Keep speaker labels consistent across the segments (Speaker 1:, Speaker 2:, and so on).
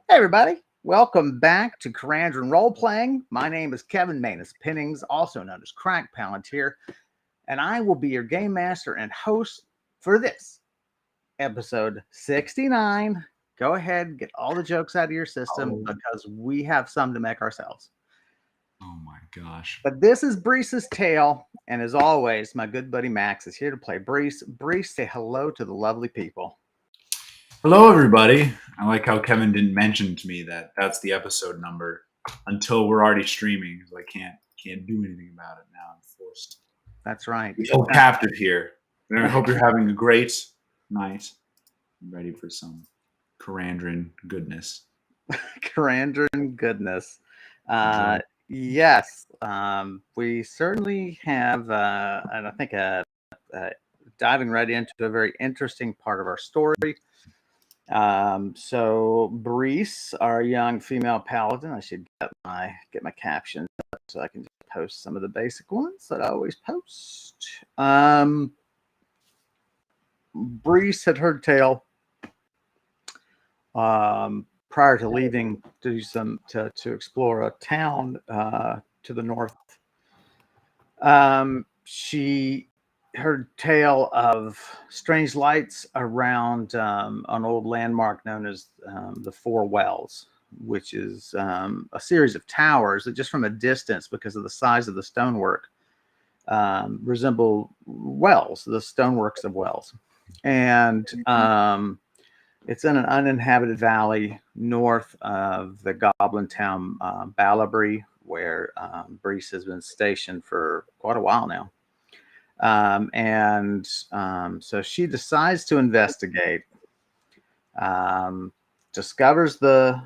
Speaker 1: everybody, welcome back to Karandrin Role Playing. My name is Kevin Manus Pennings, also known as Crack Palantir, and I will be your game master and host for this episode 69. Go ahead, get all the jokes out of your system because we have some to make ourselves.
Speaker 2: Oh my gosh.
Speaker 1: But this is Brise's tale, and as always, my good buddy Max is here to play Brise. Brise, say hello to the lovely people.
Speaker 2: Hello, everybody. I like how Kevin didn't mention to me that that's the episode number until we're already streaming, because I can't do anything about it now. I'm forced.
Speaker 1: That's right.
Speaker 2: We hold captive here. And I hope you're having a great night. I'm ready for some Karandrin goodness.
Speaker 1: Karandrin goodness. Yes, we certainly have, and I think diving right into a very interesting part of our story. So Brise, our young female paladin, I should get my captions up so I can just post some of the basic ones that I always post. Brise had heard tale prior to leaving to do to explore a town to the north. She heard tale of strange lights around an old landmark known as the Four Wells, which is a series of towers that just from a distance, because of the size of the stonework, resemble wells, the stoneworks of wells. And it's in an uninhabited valley north of the goblin town Ballabry, where Brise has been stationed for quite a while now. So she decides to investigate, discovers the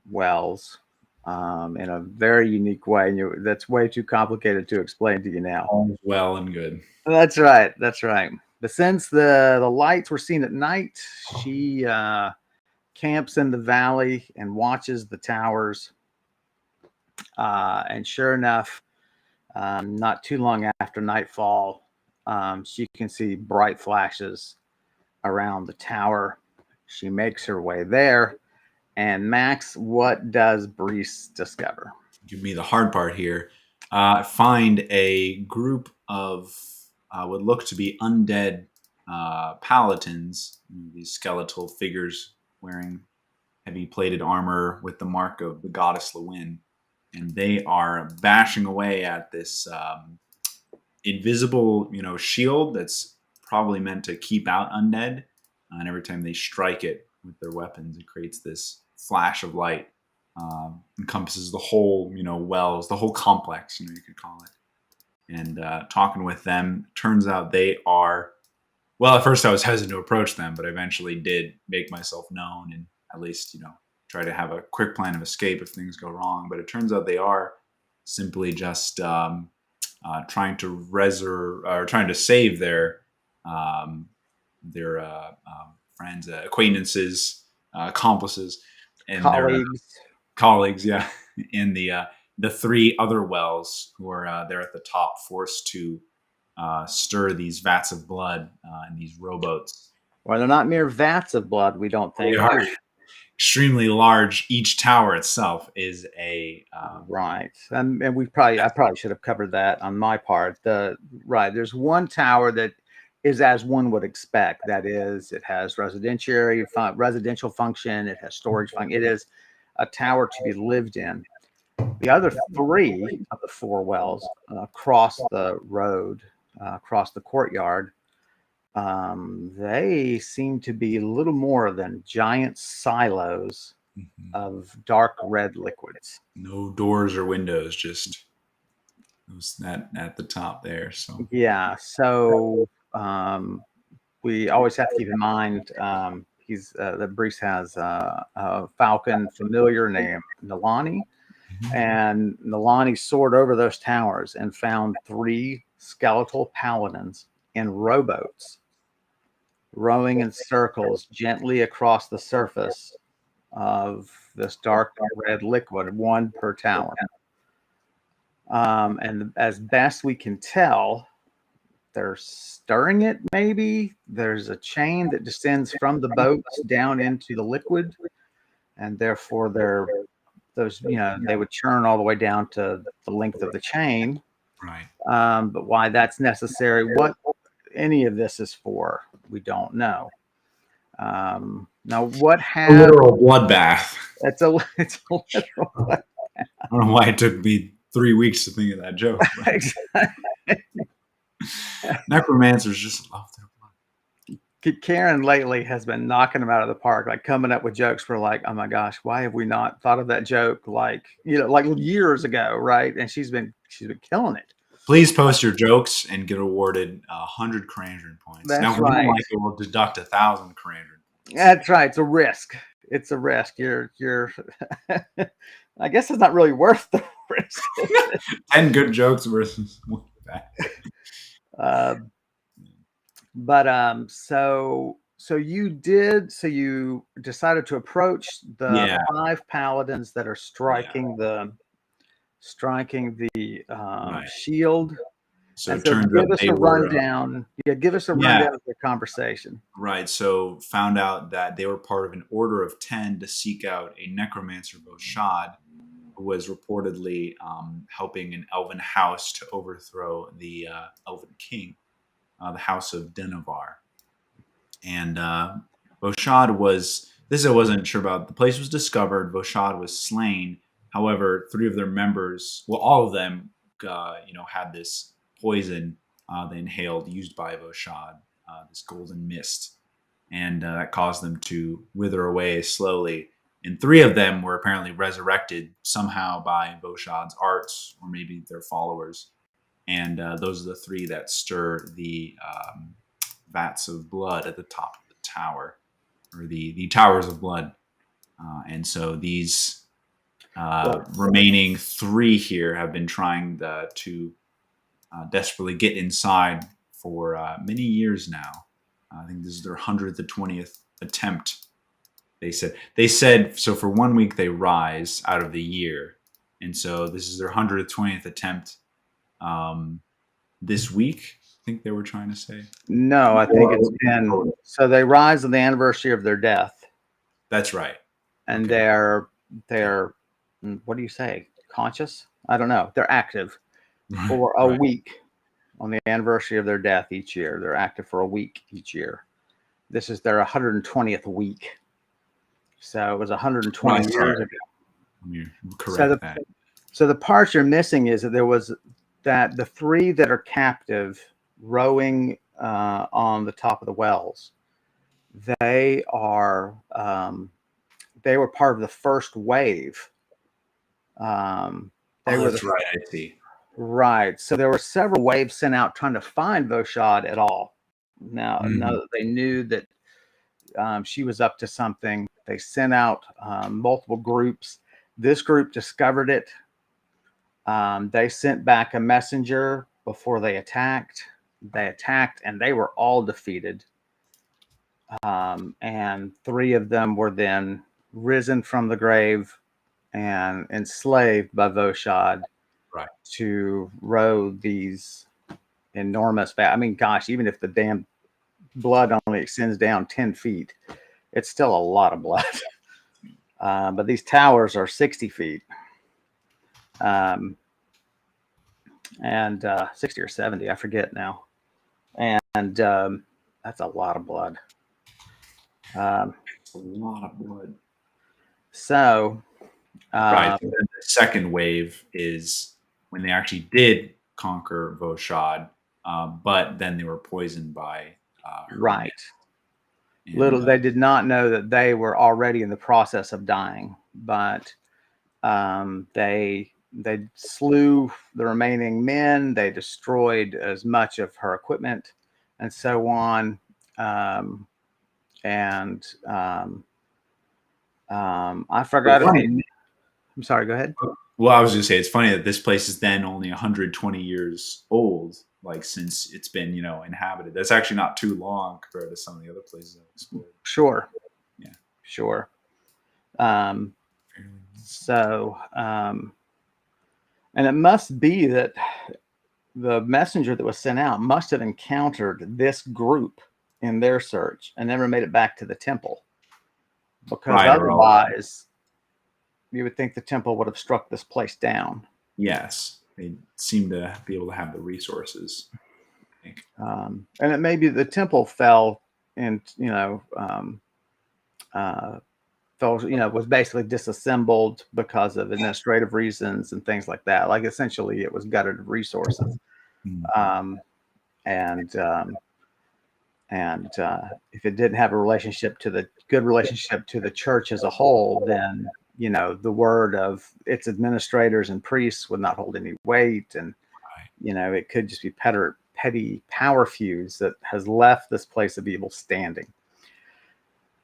Speaker 1: wells in a very unique way. And that's way too complicated to explain to you now.
Speaker 2: All well and good.
Speaker 1: That's right. That's right. But since the lights were seen at night, she camps in the valley and watches the towers. And sure enough, not too long after nightfall, she can see bright flashes around the tower. She makes her way there. And Max, what does Brise discover?
Speaker 2: Give me the hard part here. Find a group of what look to be undead paladins, these skeletal figures wearing heavy plated armor with the mark of the goddess Lewin. And they are bashing away at this invisible, shield that's probably meant to keep out undead. And every time they strike it with their weapons, it creates this flash of light. Encompasses the whole, wells, the whole complex, you could call it. And talking with them, turns out they are, well, at first I was hesitant to approach them, but I eventually did make myself known and at least, try to have a quick plan of escape if things go wrong. But it turns out they are simply just trying to save their friends, acquaintances, accomplices, and colleagues, yeah, in the three other wells who are there at the top, forced to stir these vats of blood in these rowboats.
Speaker 1: Well, they're not mere vats of blood, we don't think.
Speaker 2: They are extremely large. Each tower itself is a
Speaker 1: right, and I probably should have covered that on my part. There's one tower that is as one would expect. That is, it has residential function. It has storage function. It is a tower to be lived in. The other three of the four wells across the road, across the courtyard, they seem to be little more than giant silos of dark red liquids.
Speaker 2: No doors or windows, just that at the top there. So
Speaker 1: yeah, so we always have to keep in mind that Brise has a falcon familiar named Nalani, and Nalani soared over those towers and found three skeletal paladins in rowboats, rowing in circles gently across the surface of this dark red liquid, one per tower. And as best we can tell, they're stirring it. Maybe there's a chain that descends from the boats down into the liquid, and therefore they would churn all the way down to the length of the chain.
Speaker 2: Right.
Speaker 1: But why that's necessary, what any of this is for, we don't know. Now, what
Speaker 2: A
Speaker 1: have
Speaker 2: literal bloodbath.
Speaker 1: it's a it's a literal
Speaker 2: I don't know why it took me 3 weeks to think of that joke. Necromancers just love their blood.
Speaker 1: Karen lately has been knocking them out of the park, like coming up with jokes for like, oh my gosh, why have we not thought of that joke like years ago, right? And she's been killing it.
Speaker 2: Please post your jokes and get awarded 100 Karandrin points.
Speaker 1: That's
Speaker 2: now, if you
Speaker 1: right.
Speaker 2: don't like it, we'll deduct 1,000 Karandrin points.
Speaker 1: That's right. It's a risk. It's a risk. You're I guess it's not really worth the risk.
Speaker 2: 10 good jokes versus one bad.
Speaker 1: So you decided to approach the 5 paladins that are striking the shield.
Speaker 2: So it
Speaker 1: so
Speaker 2: turns
Speaker 1: give
Speaker 2: out
Speaker 1: us
Speaker 2: they
Speaker 1: a
Speaker 2: were
Speaker 1: rundown. Give us a rundown of the conversation.
Speaker 2: right. So found out that they were part of an order of 10 to seek out a necromancer Voshad, who was reportedly helping an elven house to overthrow the elven king, the house of Denevar. And Voshad was, this I wasn't sure about, the place was discovered, Voshad was slain. However, 3 of their members, well, all of them, had this poison they inhaled used by Voshad, this golden mist. And that caused them to wither away slowly. And 3 of them were apparently resurrected somehow by Voshad's arts, or maybe their followers. And those are the 3 that stir the vats of blood at the top of the tower, or the towers of blood. And so these remaining 3 here have been trying to desperately get inside for many years now. I think this is their 120th attempt. They said so. For 1 week they rise out of the year, and so this is their 120th attempt. This week, I think they were trying to say.
Speaker 1: No, I think it's been. So they rise on the anniversary of their death.
Speaker 2: That's right.
Speaker 1: And they're what do you say? Conscious? I don't know. They're active for a week on the anniversary of their death each year. They're active for a week each year. This is their 120th week. So it was 120 years ago.
Speaker 2: Correct that.
Speaker 1: So the parts you're missing is that there was the 3 that are captive rowing on the top of the wells. They were part of the first wave.
Speaker 2: That's right. I see.
Speaker 1: Right. So there were several waves sent out trying to find Voshad at all. Now that they knew that she was up to something, they sent out multiple groups. This group discovered it. They sent back a messenger before they attacked. They attacked and they were all defeated. And 3 of them were then risen from the grave and enslaved by Voshad to row these enormous I mean, gosh, even if the damn blood only extends down 10 feet, it's still a lot of blood. But these towers are 60 feet. And 60 or 70, I forget now. And that's a lot of blood.
Speaker 2: A lot of blood.
Speaker 1: So,
Speaker 2: right. And then the second wave is when they actually did conquer Voshad, but then they were poisoned by
Speaker 1: right. And, they did not know that they were already in the process of dying, but they slew the remaining men. They destroyed as much of her equipment and so on. I forgot. I'm sorry. Go ahead.
Speaker 2: Well, I was going to say it's funny that this place is then only 120 years old, like since it's been inhabited. That's actually not too long compared to some of the other places I've explored.
Speaker 1: Sure.
Speaker 2: Yeah.
Speaker 1: Sure. And it must be that the messenger that was sent out must have encountered this group in their search and never made it back to the temple, because
Speaker 2: Right.
Speaker 1: otherwise you would think the temple would have struck this place down.
Speaker 2: Yes, they seem to be able to have the resources. I think.
Speaker 1: And it may be the temple fell and, was basically disassembled because of administrative reasons and things like that. Like essentially it was gutted of resources. Um, and if it didn't have a good relationship to the church as a whole, then the word of its administrators and priests would not hold any weight, and it could just be petty power feuds that has left this place of evil standing.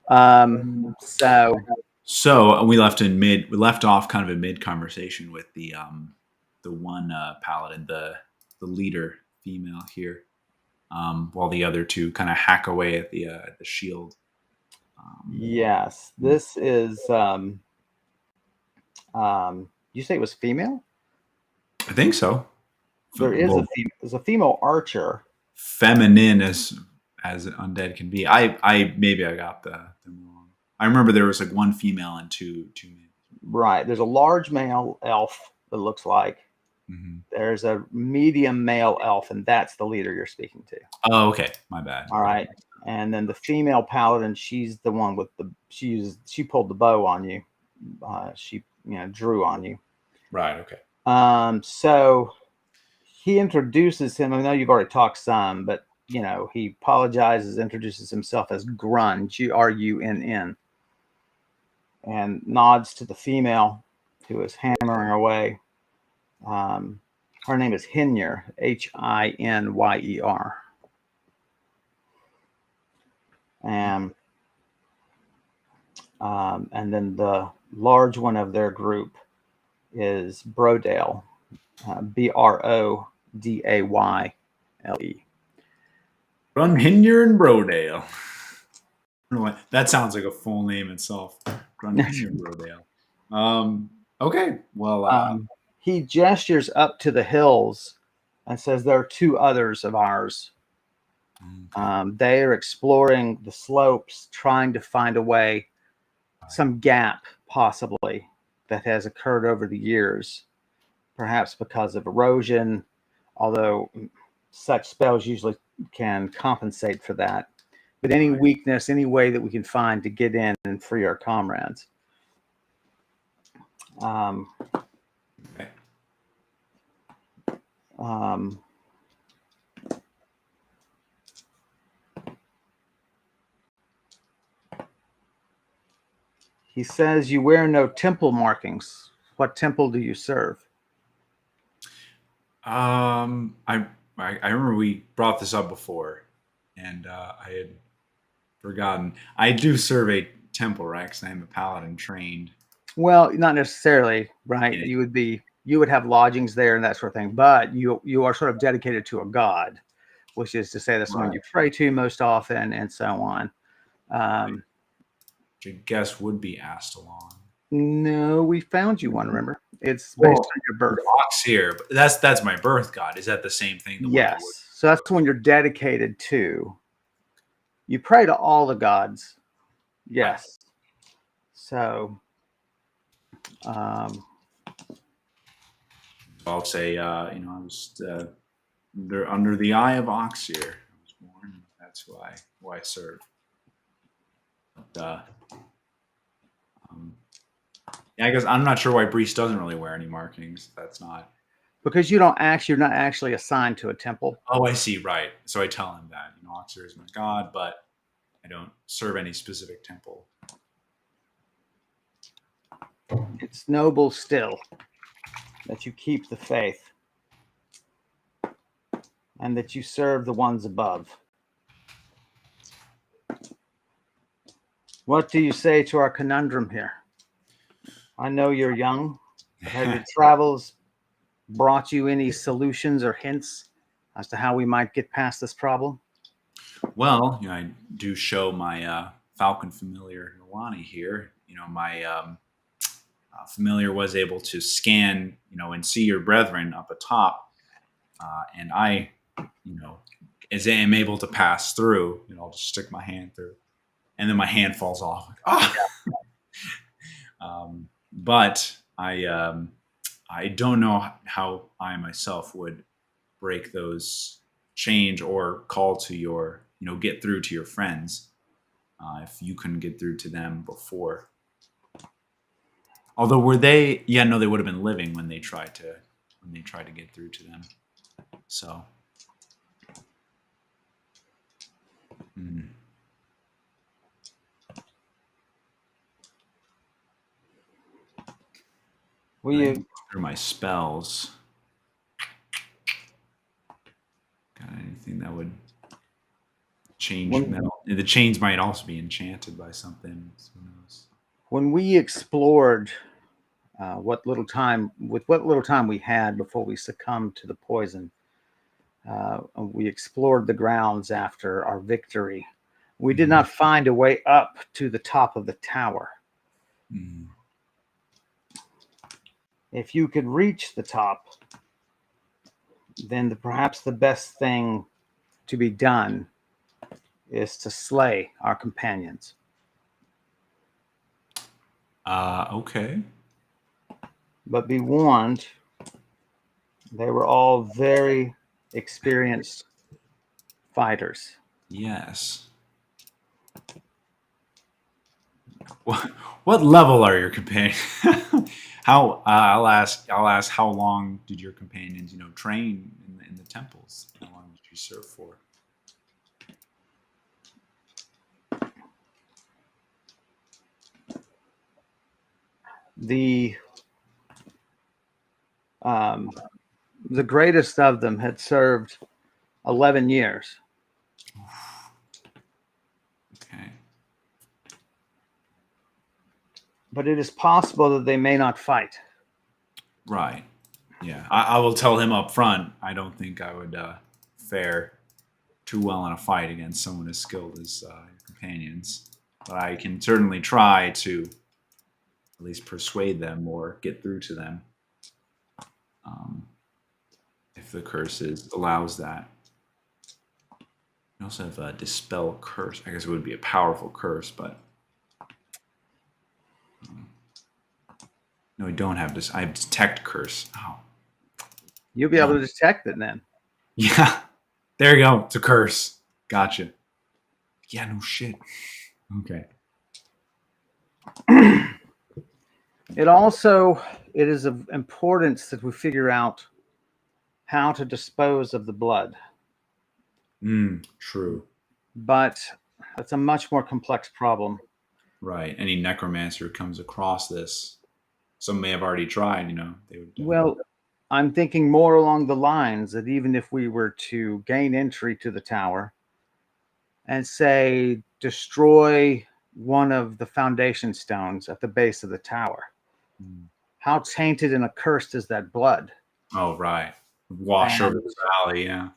Speaker 2: So we left off kind of in mid conversation with the one paladin, the leader female here, while the other two kind of hack away at the shield.
Speaker 1: Yes, this is. You say it was female?
Speaker 2: I think so.
Speaker 1: There's a female archer.
Speaker 2: Feminine as undead can be. I maybe I got them wrong. I remember there was like one female and two men.
Speaker 1: Right. There's a large male elf that looks like. Mm-hmm. There's a medium male elf, and that's the leader you're speaking to.
Speaker 2: Oh, okay. My bad.
Speaker 1: All right. And then the female paladin, she's the one with she pulled the bow on you. She drew on you.
Speaker 2: Right. Okay.
Speaker 1: So he introduces him. I know you've already talked some, but he apologizes, introduces himself as Grun, Grunn, and nods to the female who is hammering away. Her name is Hinyer, Hinyer. And then the large one of their group is Brodayle, Brodayle.
Speaker 2: Run Hinyer and Brodayle. That sounds like a full name itself. Run Hinyer and Brodayle. Okay. Well,
Speaker 1: he gestures up to the hills and says, "There are two others of ours. Okay. They are exploring the slopes, trying to find a way, some gap possibly that has occurred over the years, perhaps because of erosion, although such spells usually can compensate for that. But any weakness, any way that we can find to get in and free our comrades."
Speaker 2: Okay.
Speaker 1: He says, "You wear no temple markings. What temple do you serve?"
Speaker 2: I remember we brought this up before, and I had forgotten. I do serve a temple, right? Because I am a paladin trained.
Speaker 1: Well, not necessarily, right?
Speaker 2: Yeah.
Speaker 1: You would have lodgings there and that sort of thing, but you are sort of dedicated to a god, which is to say that's one you pray to most often, and so on.
Speaker 2: Which I guess would be Astalon.
Speaker 1: No, we found you one. Remember, it's based on your birth.
Speaker 2: Oxir, but that's my birth god. Is that the same thing?
Speaker 1: Yes. So that's the one you're dedicated to. You pray to all the gods. Yes. So,
Speaker 2: I'll say, I was under the eye of Oxir. I was born. That's who I serve. But, I guess I'm not sure why Brise doesn't really wear any markings. That's not
Speaker 1: because you're not actually assigned to a temple.
Speaker 2: Oh, I see. Right. So I tell him that Oxir is my god, but I don't serve any specific temple.
Speaker 1: It's noble still that you keep the faith and that you serve the ones above. What do you say to our conundrum here? I know you're young. Have your travels brought you any solutions or hints as to how we might get past this problem?
Speaker 2: Well, I do show my Falcon familiar Nalani here. My familiar was able to scan, and see your brethren up atop. and I, as I am able to pass through, I'll just stick my hand through, and then my hand falls off. Like, ah! But I don't know how I myself would break those change or call to your, get through to your friends if you couldn't get through to them before. Although were they? Yeah, no, they would have been living when they tried to get through to them. So. Mm. Through my spells. Got anything that would change? The chains might also be enchanted by something. Who knows?
Speaker 1: When we explored what little time we had before we succumbed to the poison, we explored the grounds after our victory. We did not find a way up to the top of the tower.
Speaker 2: Mm.
Speaker 1: If you could reach the top, then perhaps the best thing to be done is to slay our companions.
Speaker 2: Okay.
Speaker 1: But be warned, they were all very experienced fighters.
Speaker 2: Yes. What level are your companions? How I'll ask. How long did your companions, train in the temples? How long did you serve for?
Speaker 1: The greatest of them had served 11 years.
Speaker 2: Okay.
Speaker 1: But it is possible that they may not fight.
Speaker 2: Right. Yeah. I will tell him up front. I don't think I would fare too well in a fight against someone as skilled as your companions. But I can certainly try to at least persuade them or get through to them. If the curse allows that. We also have a dispel curse. I guess it would be a powerful curse, but no, we don't have this. I have detect curse. Oh,
Speaker 1: You'll be able to detect it then.
Speaker 2: yeah. There you go. It's a curse. Gotcha. Yeah. No shit. Okay.
Speaker 1: It is of importance that we figure out how to dispose of the blood.
Speaker 2: True.
Speaker 1: But that's a much more complex problem.
Speaker 2: Right. Any necromancer who comes across this, some may have already tried, they would.
Speaker 1: Well, I'm thinking more along the lines that even if we were to gain entry to the tower and say destroy one of the foundation stones at the base of the tower, how tainted and accursed is that blood?
Speaker 2: Oh, right. Wash over the valley, yeah.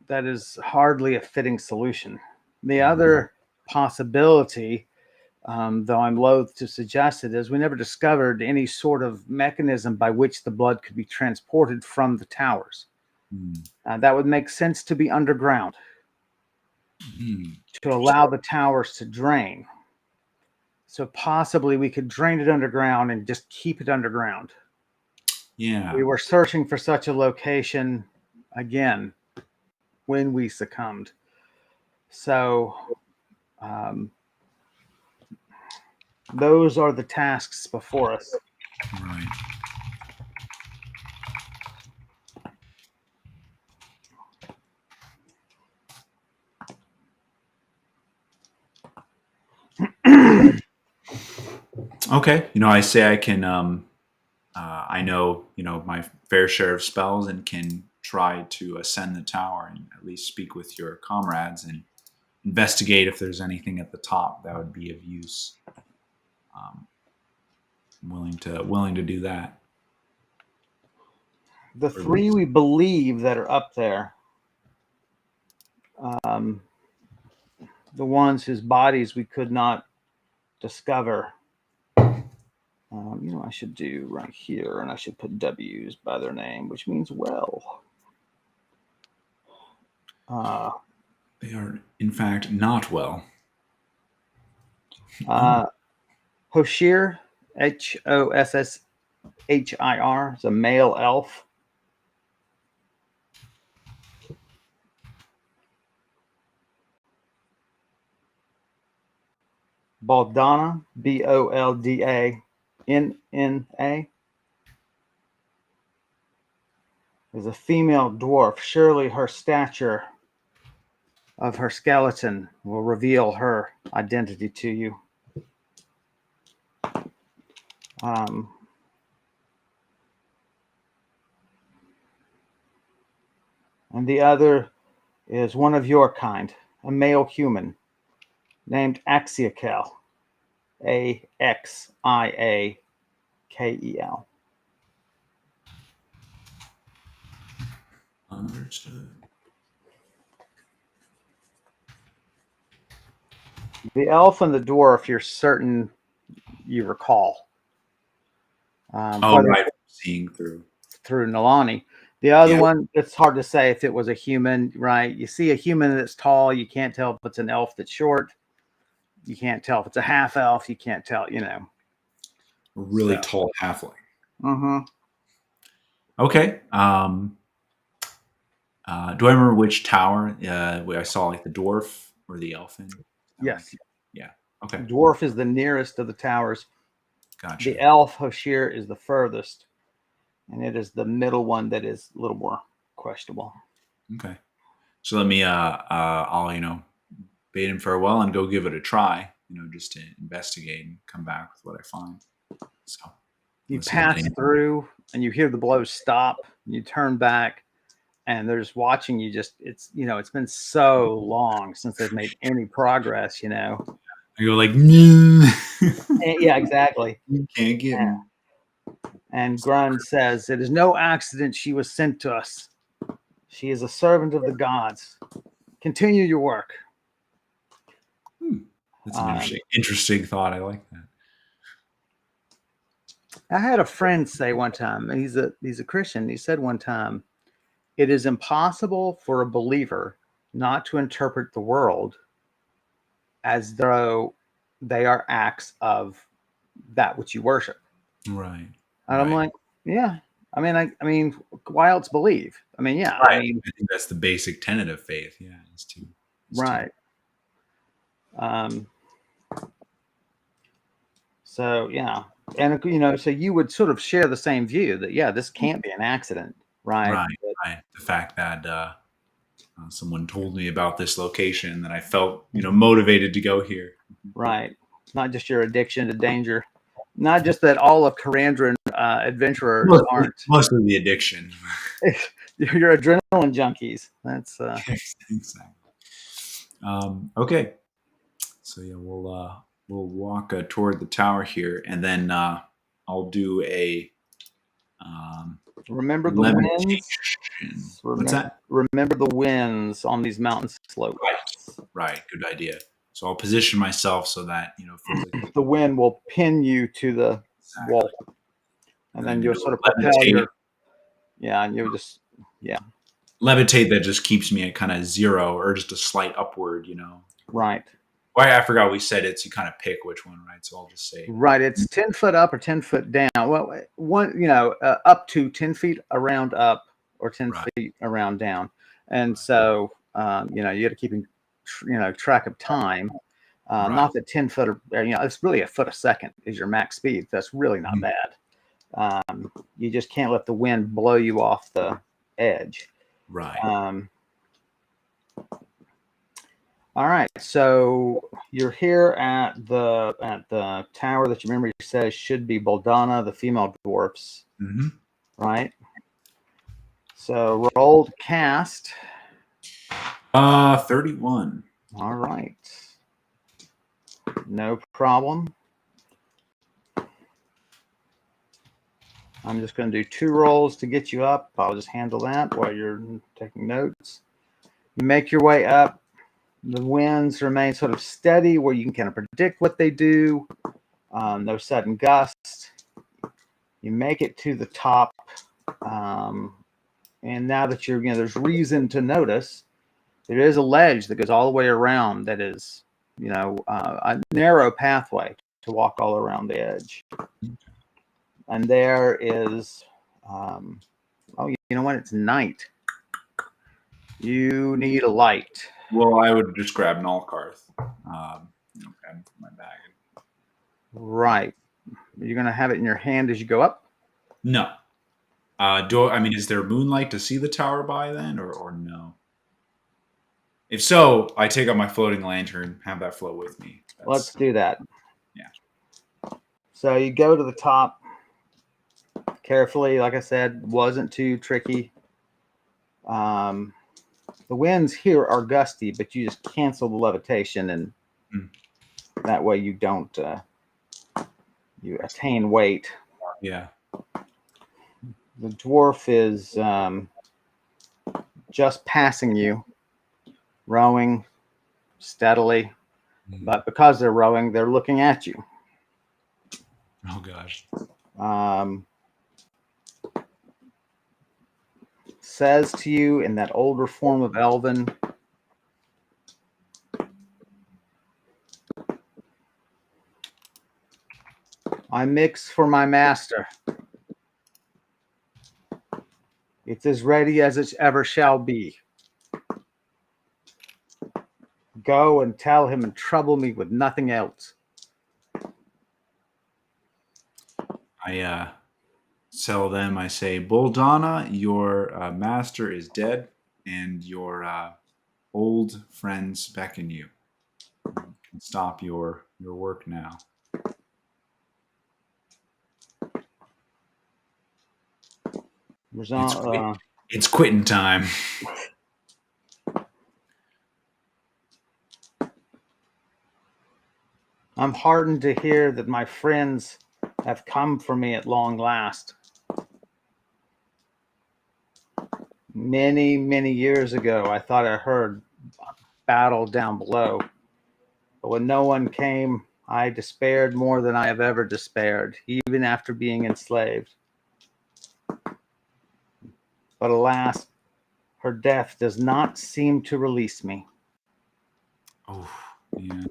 Speaker 1: That is hardly a fitting solution. The other possibility, though I'm loath to suggest it, is we never discovered any sort of mechanism by which the blood could be transported from the towers. That would make sense to be underground, to allow the towers to drain. So possibly we could drain it underground and just keep it underground.
Speaker 2: Yeah.
Speaker 1: We were searching for such a location again when we succumbed. So those are the tasks before us.
Speaker 2: Right. Okay. I say I can. I know. My fair share of spells and can try to ascend the tower and at least speak with your comrades and investigate if there's anything at the top that would be of use. I'm willing to do that.
Speaker 1: The three we believe that are up there, the ones whose bodies we could not discover, I should do right here, and I should put W's by their name, which means well.
Speaker 2: They are, in fact, not well.
Speaker 1: Hoshir, Hossshir, is a male elf. Baldana, Boldana, is a female dwarf. Surely her stature of her skeleton will reveal her identity to you. And the other is one of your kind, a male human named Axiakel, Axiakel.
Speaker 2: Understood.
Speaker 1: The elf and the dwarf, you're certain you recall.
Speaker 2: Right. Seeing through
Speaker 1: Nalani. The other one, it's hard to say if it was a human, right? You see a human that's tall, you can't tell if it's an elf that's short. You can't tell if it's a half elf. You can't tell,
Speaker 2: A really tall halfling.
Speaker 1: Mm-hmm.
Speaker 2: Okay. Do I remember which tower where I saw like the dwarf or the elf in?
Speaker 1: Yes.
Speaker 2: Yeah. Okay.
Speaker 1: Dwarf is the nearest of the towers.
Speaker 2: Gotcha.
Speaker 1: The elf, Hoshir, is the furthest. And it is the middle one that is a little more questionable.
Speaker 2: Okay. So let me, I'll, bid him farewell and go give it a try, just to investigate and come back with what I find. So
Speaker 1: you pass through and you hear the blows stop. And you turn back and they're just watching you. It's been so long since they've made any progress, I
Speaker 2: go like, yeah,
Speaker 1: exactly.
Speaker 2: You can't get me.
Speaker 1: And Grund says, "It is no accident she was sent to us. She is a servant of the gods. Continue your work."
Speaker 2: That's an interesting thought. I like that.
Speaker 1: I had a friend say one time, and he's a Christian. He said one time, "It is impossible for a believer not to interpret the world as though they are acts of that which you worship."
Speaker 2: Right.
Speaker 1: And I'm like, yeah. I mean, why else believe? I mean, yeah.
Speaker 2: Right.
Speaker 1: I mean,
Speaker 2: I think that's the basic tenet of faith. Yeah, is to
Speaker 1: right. So yeah, and so you would sort of share the same view that this can't be an accident, right?
Speaker 2: Right. The fact that someone told me about this location and that I felt motivated to go here.
Speaker 1: Right. Not just your addiction to danger. Not just that all of Karandrin adventurers aren't.
Speaker 2: Mostly the addiction.
Speaker 1: You're adrenaline junkies. That's
Speaker 2: exactly. Okay. So yeah, we'll walk toward the tower here, and then I'll do a
Speaker 1: remember the winds.
Speaker 2: What's that?
Speaker 1: Remember the winds on these mountain slopes.
Speaker 2: Right. Good idea. So I'll position myself so that physically
Speaker 1: the wind will pin you to the wall, and then you'll sort of propel and you'll just
Speaker 2: levitate. That just keeps me at kind of zero or just a slight upward.
Speaker 1: Right.
Speaker 2: Why I forgot we said it's you kind of pick which one, right? So I'll just say
Speaker 1: right. It's 10 foot up or 10 foot down. Well, up to 10 feet around up or 10 feet around down, and so you got to keep track of time. Not that 10 foot, it's really a foot a second is your max speed. That's really not bad. You just can't let the wind blow you off the edge.
Speaker 2: Right.
Speaker 1: All right. So you're here at the tower that you remember you said should be Baldana, the female dwarfs.
Speaker 2: Mm-hmm.
Speaker 1: Right. So roll to cast.
Speaker 2: 31.
Speaker 1: All right. No problem. I'm just going to do 2 rolls to get you up. I'll just handle that while you're taking notes. You make your way up. The winds remain sort of steady where you can kind of predict what they do. No sudden gusts. You make it to the top, and now that there's reason to notice there is a ledge that goes all the way around. That is, a narrow pathway to walk all around the edge. And there is, oh, you know what? It's night. You need a light.
Speaker 2: Well, I would just grab Nalkarth. Grab my bag.
Speaker 1: Right. You're going to have it in your hand as you go up?
Speaker 2: No. Is there moonlight to see the tower by then, or no? If so, I take out my floating lantern, have that float with me.
Speaker 1: Let's do that.
Speaker 2: Yeah.
Speaker 1: So you go to the top carefully. Like I said, wasn't too tricky. The winds here are gusty, but you just cancel the levitation, and that way you don't you attain weight.
Speaker 2: Yeah.
Speaker 1: The dwarf is just passing you, rowing steadily, but because they're rowing, they're looking at you.
Speaker 2: Oh gosh.
Speaker 1: Says to you in that older form of Elven, I mix for my master. It's as ready as it ever shall be. Go and tell him and trouble me with nothing else.
Speaker 2: I tell them, I say, Boldana, your master is dead, and your old friends beckon you. You can stop your work now. It's quitting time.
Speaker 1: I'm heartened to hear that my friends have come for me at long last. Many, many years ago, I thought I heard battle down below. But when no one came, I despaired more than I have ever despaired, even after being enslaved. But alas, her death does not seem to release me.
Speaker 2: Oh, yeah.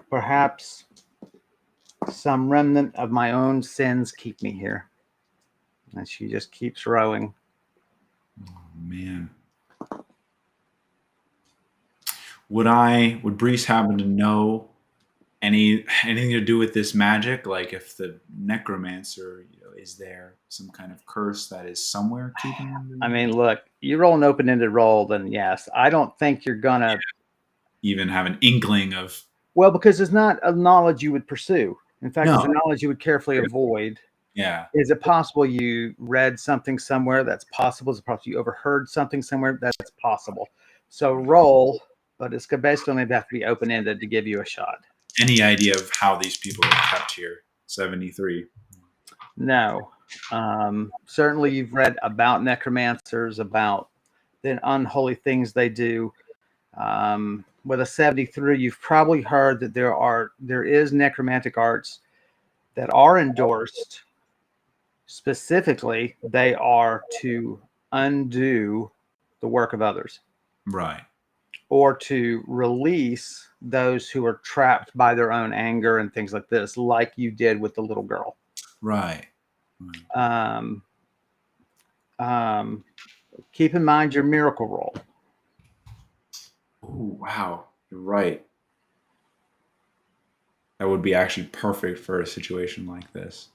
Speaker 1: Perhaps some remnant of my own sins keep me here. And she just keeps rowing.
Speaker 2: Oh, man. Would Brise happen to know anything to do with this magic? Like if the necromancer, is there some kind of curse that is somewhere keeping him?
Speaker 1: I mean, look, you roll an open-ended roll, then yes. I don't think you're gonna
Speaker 2: even have an inkling of.
Speaker 1: Well, because it's not a knowledge you would pursue. In fact,
Speaker 2: No.
Speaker 1: it's a knowledge you would carefully avoid.
Speaker 2: Yeah.
Speaker 1: Is it possible you read something somewhere? That's possible. Is it possible you overheard something somewhere? That's possible. So roll, but it's basically going to have to be open-ended to give you a shot.
Speaker 2: Any idea of how these people are kept here? 73.
Speaker 1: No. Certainly you've read about necromancers, about the unholy things they do. With a 73, you've probably heard that there is necromantic arts that are endorsed. Specifically, they are to undo the work of others.
Speaker 2: Right.
Speaker 1: Or to release those who are trapped by their own anger and things like this, like you did with the little girl.
Speaker 2: Right.
Speaker 1: Keep in mind your miracle roll.
Speaker 2: Oh, wow. You're right. That would be actually perfect for a situation like this.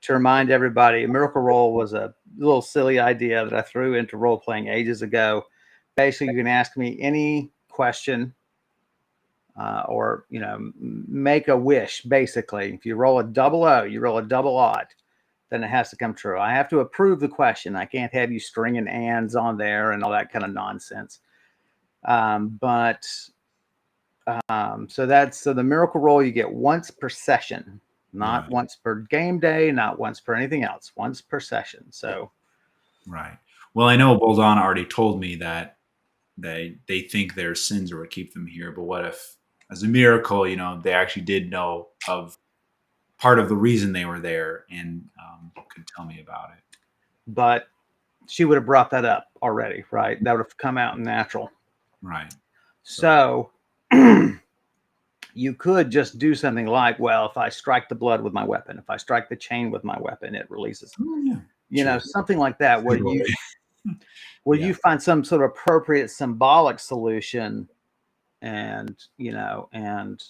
Speaker 1: To remind everybody, a miracle roll was a little silly idea that I threw into role-playing ages ago. Basically, you can ask me any question or, make a wish, basically. If you roll a double O, you roll a double odd, then it has to come true. I have to approve the question. I can't have you stringing ands on there and all that kind of nonsense. So the miracle roll you get once per session, not once per game day, not once per anything else, once per session. So,
Speaker 2: right. Well, I know Boldana already told me that they think their sins are what keep them here. But what if, as a miracle, they actually did know of part of the reason they were there and could tell me about it.
Speaker 1: But she would have brought that up already, right? That would have come out natural.
Speaker 2: Right.
Speaker 1: So you could just do something like, well, if I strike the blood with my weapon, if I strike the chain with my weapon, it releases.
Speaker 2: Oh, yeah.
Speaker 1: You know, something like that, where you find some sort of appropriate symbolic solution, and and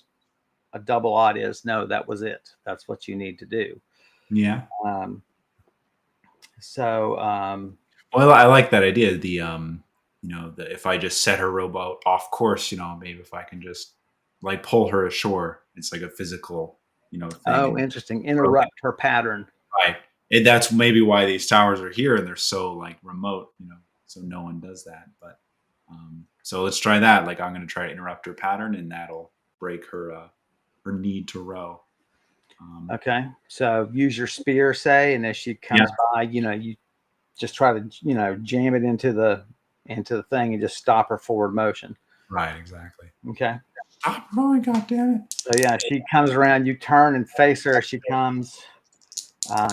Speaker 1: a double odd is no, that was it. That's what you need to do.
Speaker 2: Yeah.
Speaker 1: Well,
Speaker 2: I like that idea. If I just set her rowboat off course, maybe if I can just like pull her ashore, it's like a physical, thing.
Speaker 1: Oh, interesting. Interrupt her pattern.
Speaker 2: Right. And that's maybe why these towers are here and they're so like remote, so no one does that. But so let's try that. Like I'm going to try to interrupt her pattern, and that'll break her need to row.
Speaker 1: Okay. So use your spear, say, and as she comes by, you just try to, jam it into the thing and just stop her forward motion.
Speaker 2: Right. Exactly.
Speaker 1: Okay.
Speaker 2: Stop rowing, goddammit.
Speaker 1: So yeah, she comes around, you turn and face her as she comes.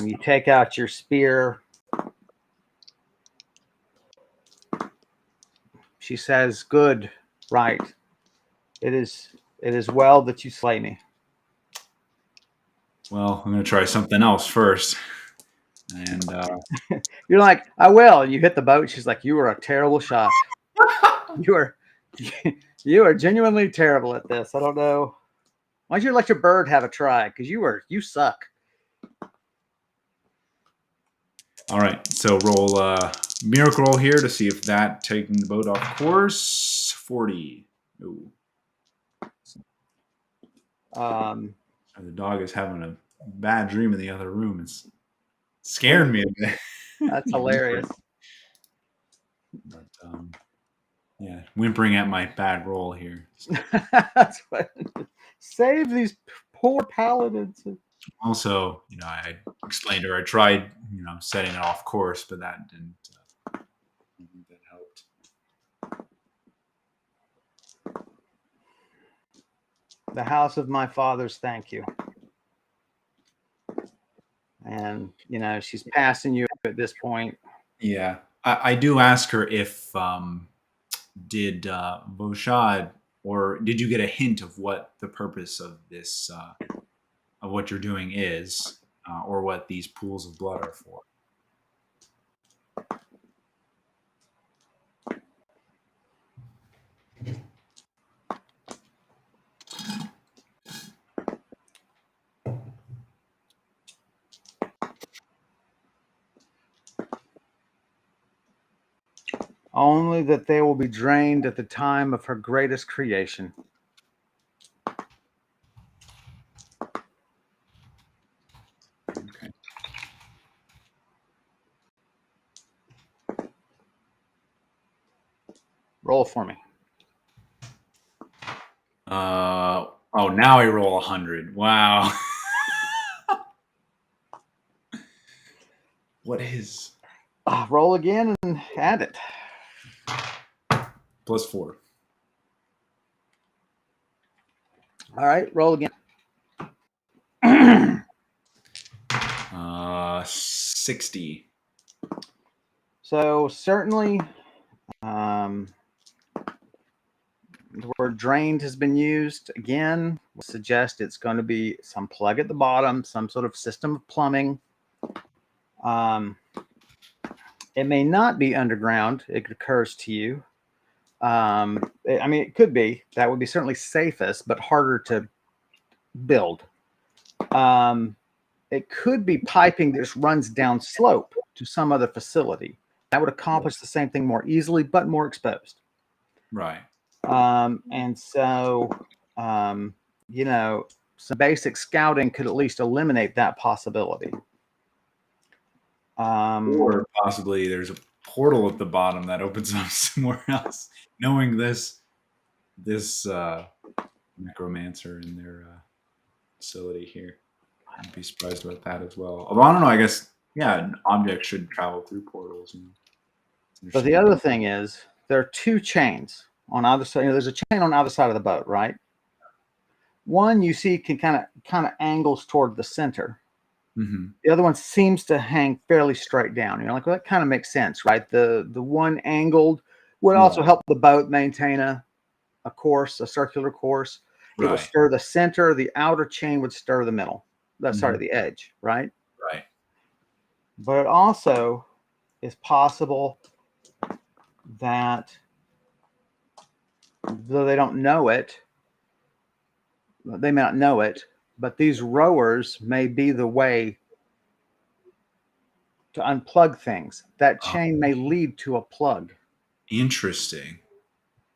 Speaker 1: You take out your spear. She says, "Good, right. It is well that you slay me."
Speaker 2: Well, I'm going to try something else first. And
Speaker 1: you're like, "I will." You hit the boat. She's like, "You are a terrible shot. You are genuinely terrible at this. I don't know. Why don't you let your bird have a try? Because you suck."
Speaker 2: All right, so roll miracle roll here to see if that taking the boat off course. 40. Ooh. The dog is having a bad dream in the other room. It's scaring me a bit.
Speaker 1: That's hilarious.
Speaker 2: But yeah, whimpering at my bad roll here.
Speaker 1: That's what. Save these poor paladins.
Speaker 2: Also, I explained to her I tried, setting it off course, but that didn't. That helped.
Speaker 1: The house of my fathers, thank you. And she's passing you at this point.
Speaker 2: Yeah, I do ask her if did Boshad, or did you get a hint of what the purpose of this of what you're doing is, or what these pools of blood are for?
Speaker 1: Only that they will be drained at the time of her greatest creation.
Speaker 2: Okay.
Speaker 1: Roll for me.
Speaker 2: Now I roll 100. Wow. What is?
Speaker 1: Roll again and add it.
Speaker 2: +4.
Speaker 1: All right, roll again.
Speaker 2: 60.
Speaker 1: So certainly, the word drained has been used again. We'll suggest it's going to be some plug at the bottom, some sort of system of plumbing. It may not be underground. It occurs to you. It could be. That would be certainly safest, but harder to build. It could be piping that just runs down slope to some other facility. That would accomplish the same thing more easily, but more exposed.
Speaker 2: Right.
Speaker 1: And so, some basic scouting could at least eliminate that possibility.
Speaker 2: Or possibly there's a portal at the bottom that opens up somewhere else. Knowing this necromancer in their facility here, I'd be surprised about that as well. Although I don't know, I guess an object should travel through portals.
Speaker 1: But the other thing is there are two chains on either side. There's a chain on either side of the boat, right? One you see can kind of angles toward the center.
Speaker 2: Hmm.
Speaker 1: The other one seems to hang fairly straight down. You're like, well, that kind of makes sense, right? The one angled would also
Speaker 2: Yeah.
Speaker 1: help the boat maintain a course, a circular course. It would
Speaker 2: Right.
Speaker 1: stir the center. The outer chain would stir the middle. That's sorry,
Speaker 2: Hmm.
Speaker 1: the edge, right?
Speaker 2: Right.
Speaker 1: But it also is possible that though they may not know it, but these rowers may be the way to unplug things. That
Speaker 2: Oh,
Speaker 1: chain may lead to a plug,
Speaker 2: interesting.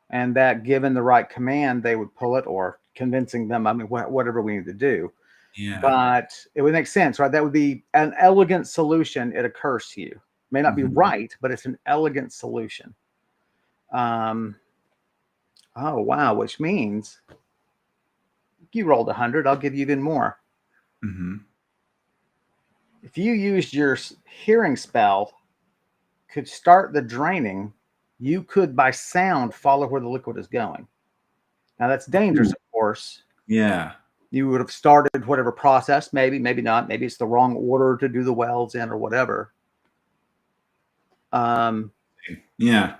Speaker 1: and that given the right command, they would pull it or convincing them, I mean, whatever we need to do.
Speaker 2: Yeah.
Speaker 1: But it would make sense, right? That would be an elegant solution. It occurs to you. May not be
Speaker 2: Hmm.
Speaker 1: right, but it's an elegant solution. Um, oh, wow, which means you rolled 100. I'll give you even more.
Speaker 2: Hmm.
Speaker 1: If you used your hearing spell, could start the draining, you could by sound follow where the liquid is going. Now that's dangerous,
Speaker 2: Ooh.
Speaker 1: of course.
Speaker 2: Yeah.
Speaker 1: You would have started whatever process, maybe not, maybe it's the wrong order to do the wells in or whatever. Um,
Speaker 2: Yeah.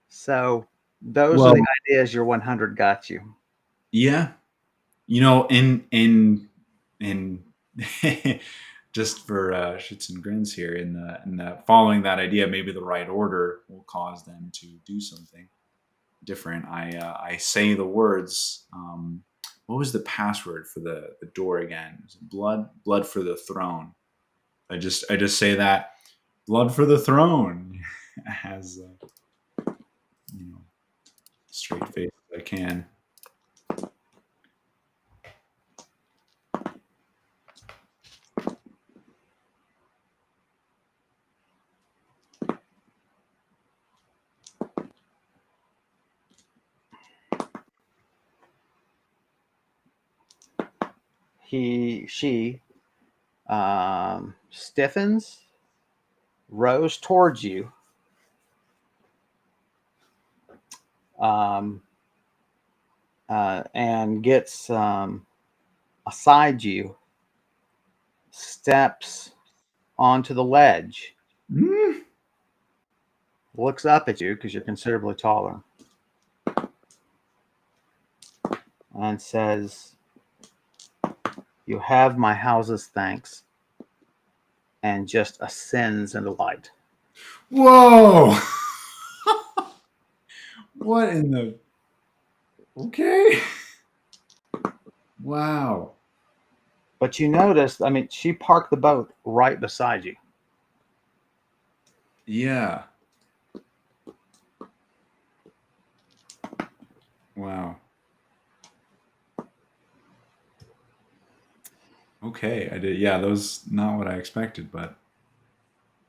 Speaker 1: so those are
Speaker 2: Well,
Speaker 1: the ideas your 100 got you.
Speaker 2: yeah. You know, in just for shits and grins here, in the following that idea, maybe the right order will cause them to do something different. I say the words. What was the password for the door again? Was it blood for the throne. I just say that blood for the throne as straight face as I can.
Speaker 1: She stiffens, rows towards you, um, and gets aside you, steps onto the ledge,
Speaker 2: Mm.
Speaker 1: looks up at you because you're considerably taller, and says, "You have my house's thanks," and just ascends into light.
Speaker 2: Whoa! What in the? Okay. Wow.
Speaker 1: But you notice, I mean, she parked the boat right beside you.
Speaker 2: Yeah. Wow. Okay. I did. Yeah, that was not what I expected, but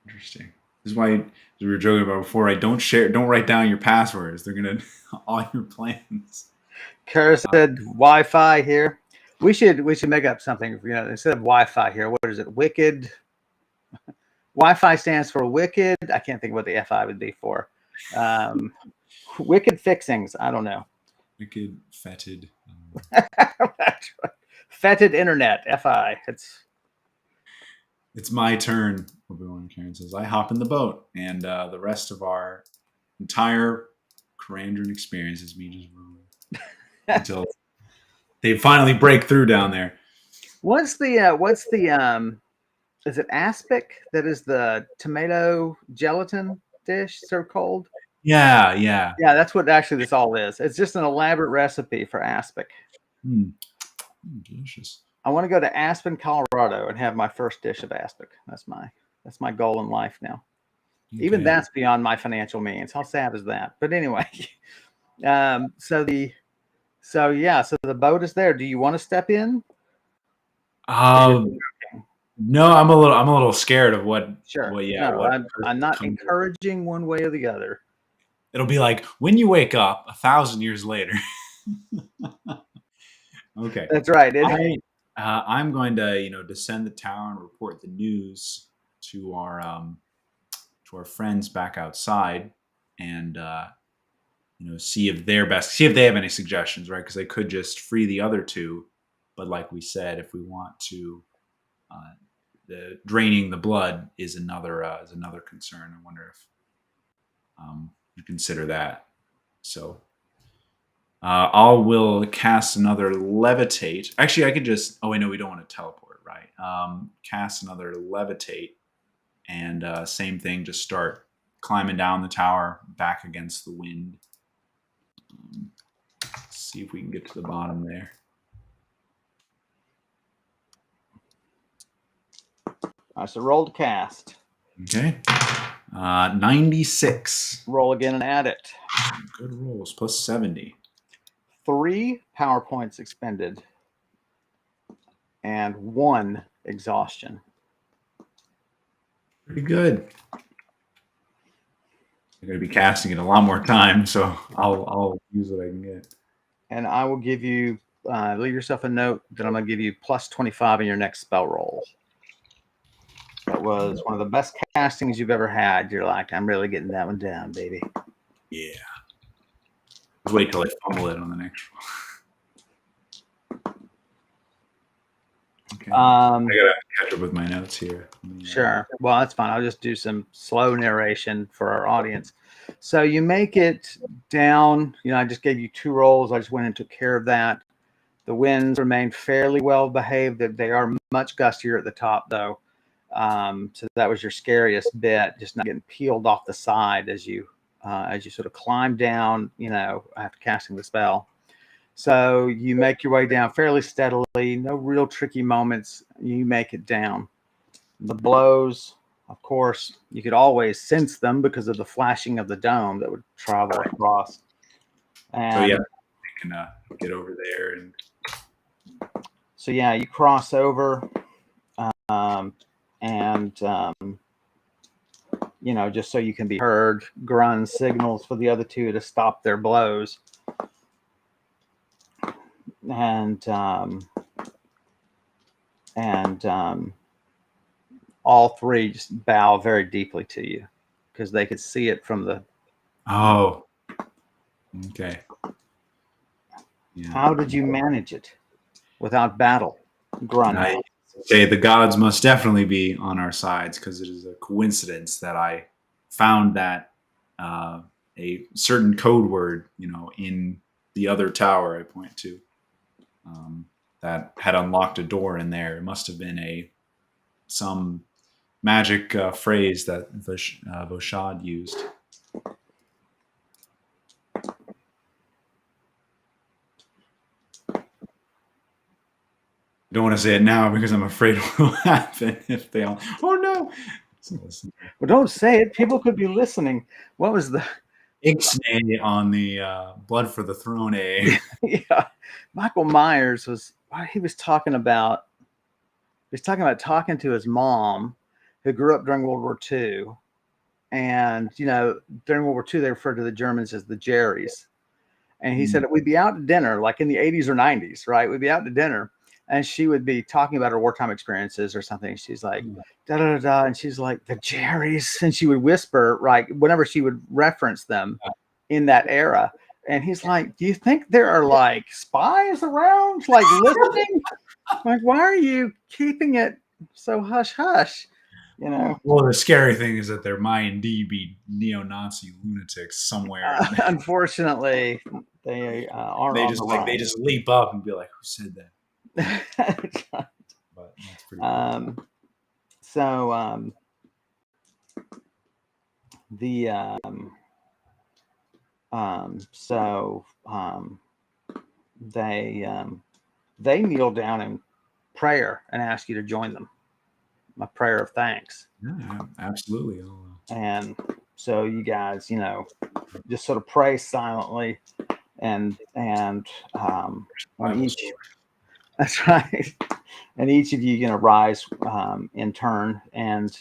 Speaker 2: interesting. This is why, as we were joking about before, I don't write down your passwords. They're gonna all your plans.
Speaker 1: Kara
Speaker 2: Uh,
Speaker 1: said, "Wi-Fi here." We should make up something. Instead of Wi-Fi here, what is it? Wicked. Wi-Fi stands for wicked. I can't think of what the FI would be for. Um, wicked fixings. I don't know.
Speaker 2: wicked, fetid.
Speaker 1: Fetid internet. FI.
Speaker 2: It's my turn. Obi-Wan Karen says, I hop in the boat, and the rest of our entire Karandrin experience is me just rowing until they finally break through down there.
Speaker 1: What's the is it aspic that is the tomato gelatin dish served cold?
Speaker 2: Yeah, yeah.
Speaker 1: Yeah, that's what actually this all is. It's just an elaborate recipe for aspic.
Speaker 2: Mm. Delicious.
Speaker 1: I want to go to Aspen, Colorado, and have my first dish of aspic. That's my goal in life now. Even
Speaker 2: Okay.
Speaker 1: that's beyond my financial means. How sad is that? But anyway, um, so the so the boat is there. Do you want to step in? Or you're
Speaker 2: Um,
Speaker 1: joking?
Speaker 2: no, I'm a little scared of what
Speaker 1: Sure.
Speaker 2: what yeah
Speaker 1: No,
Speaker 2: what
Speaker 1: I'm not
Speaker 2: comes.
Speaker 1: encouraging one way or the other.
Speaker 2: It'll be like when you wake up 1,000 years later. Okay.
Speaker 1: That's right.
Speaker 2: I'm going to descend the tower and report the news to our friends back outside, and see if they have any suggestions, right? Because they could just free the other two, but like we said, if we want to, the draining the blood is another concern. I wonder if you consider that. So I will cast another levitate. Actually, I could just. Oh wait, no, we don't want to teleport, right? Cast another levitate, and same thing. Just start climbing down the tower, back against the wind. See if we can get to the bottom there.
Speaker 1: So roll to cast.
Speaker 2: Okay. 96.
Speaker 1: Roll again and add it.
Speaker 2: Good rolls. Plus 70.
Speaker 1: 3 power points expended. And 1 exhaustion.
Speaker 2: Pretty good. I'm going to be casting it a lot more time, so I'll use what I can get.
Speaker 1: And I will give you, leave yourself a note that I'm going to give you plus 25 in your next spell roll. That was one of the best castings you've ever had. You're like, I'm really getting that one down, baby.
Speaker 2: Yeah. Let's wait till I fumble it on the next one. Okay. I gotta catch up with my notes here.
Speaker 1: Sure. Well, that's fine. I'll just do some slow narration for our audience. So you make it down. I just gave you 2 rolls. I just went and took care of that. The winds remain fairly well behaved. They are much gustier at the top, though. So that was your scariest bit, just not getting peeled off the side as you sort of climb down, after casting the spell. So you make your way down fairly steadily, no real tricky moments. You make it down. The blows, of course, you could always sense them because of the flashing of the dome that would travel across. And
Speaker 2: so yeah, you can get over there. And
Speaker 1: so yeah, you cross over, just so you can be heard, grunt signals for the other 2 to stop their blows. And all 3 just bow very deeply to you because they could see it from the.
Speaker 2: Oh, okay. Yeah.
Speaker 1: How did you manage it without battle? Grunt.
Speaker 2: I say the gods must definitely be on our sides, because it is a coincidence that I found that a certain code word, in the other tower I point to, that had unlocked a door in there. It must have been some magic phrase that Voshad used. I don't want to say it now because I'm afraid what will happen if they all. Oh no!
Speaker 1: Well, don't say it. People could be listening. What was the
Speaker 2: Ixnay on the Blood for the Throne?
Speaker 1: Yeah, Michael Myers was talking about. He was talking about talking to his mom, who grew up during World War II, and during World War II they referred to the Germans as the Jerrys, and he said that we'd be out to dinner like in the 80s or 90s, right? We'd be out to dinner. And she would be talking about her wartime experiences or something. She's like, da da da da, and she's like, the Jerrys, and she would whisper, right, whenever she would reference them in that era. And he's like, do you think there are like spies around, like listening? Like, why are you keeping it so hush hush?
Speaker 2: Well, the scary thing is that there might indeed be neo-Nazi lunatics somewhere.
Speaker 1: Unfortunately, they aren't.
Speaker 2: They just leap up and be like, "Who said that?" But that's pretty cool.
Speaker 1: They kneel down in prayer and ask you to join them. A prayer of thanks.
Speaker 2: Yeah, absolutely.
Speaker 1: And so you guys, just sort of pray silently, and on each. That's right. And each of you rise in turn, and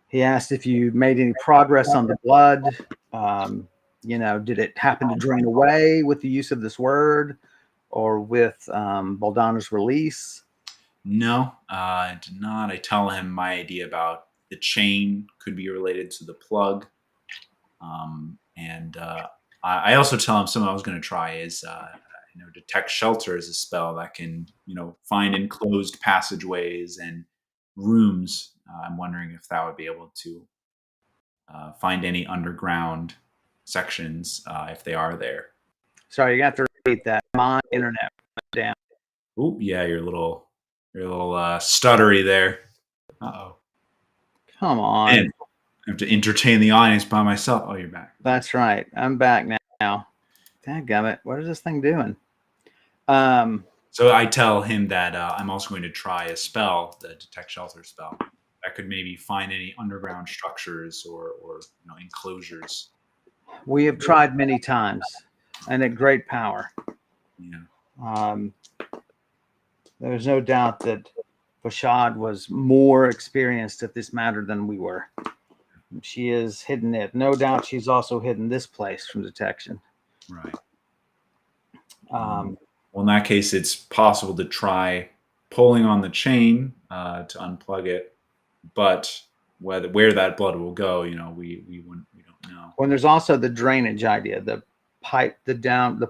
Speaker 1: he asked if you made any progress on the blood. Did it happen to drain away with the use of this word, or with Baldana's release?
Speaker 2: No, I did not. I tell him my idea about the chain could be related to the plug. I also tell him something I was going to try is detect shelter is a spell that can find enclosed passageways and rooms. I'm wondering if that would be able to find any underground sections if they are there.
Speaker 1: Sorry, you got to repeat that. My internet went down.
Speaker 2: Oop, yeah, you're a little stuttery there. Uh-oh.
Speaker 1: Come on.
Speaker 2: And I have to entertain the audience by myself. Oh, you're back.
Speaker 1: That's right. I'm back now. Dadgummit, what is this thing doing?
Speaker 2: So I tell him that I'm also going to try a spell, the detect shelter spell, that could maybe find any underground structures or enclosures.
Speaker 1: We have tried many times, and at great power.
Speaker 2: Yeah.
Speaker 1: There's no doubt that Fashad was more experienced at this matter than we were. She has hidden it. No doubt she's also hidden this place from detection.
Speaker 2: Right. Well, in that case, it's possible to try pulling on the chain to unplug it, but where that blood will go, we don't know.
Speaker 1: When there's also the drainage idea, the pipe, the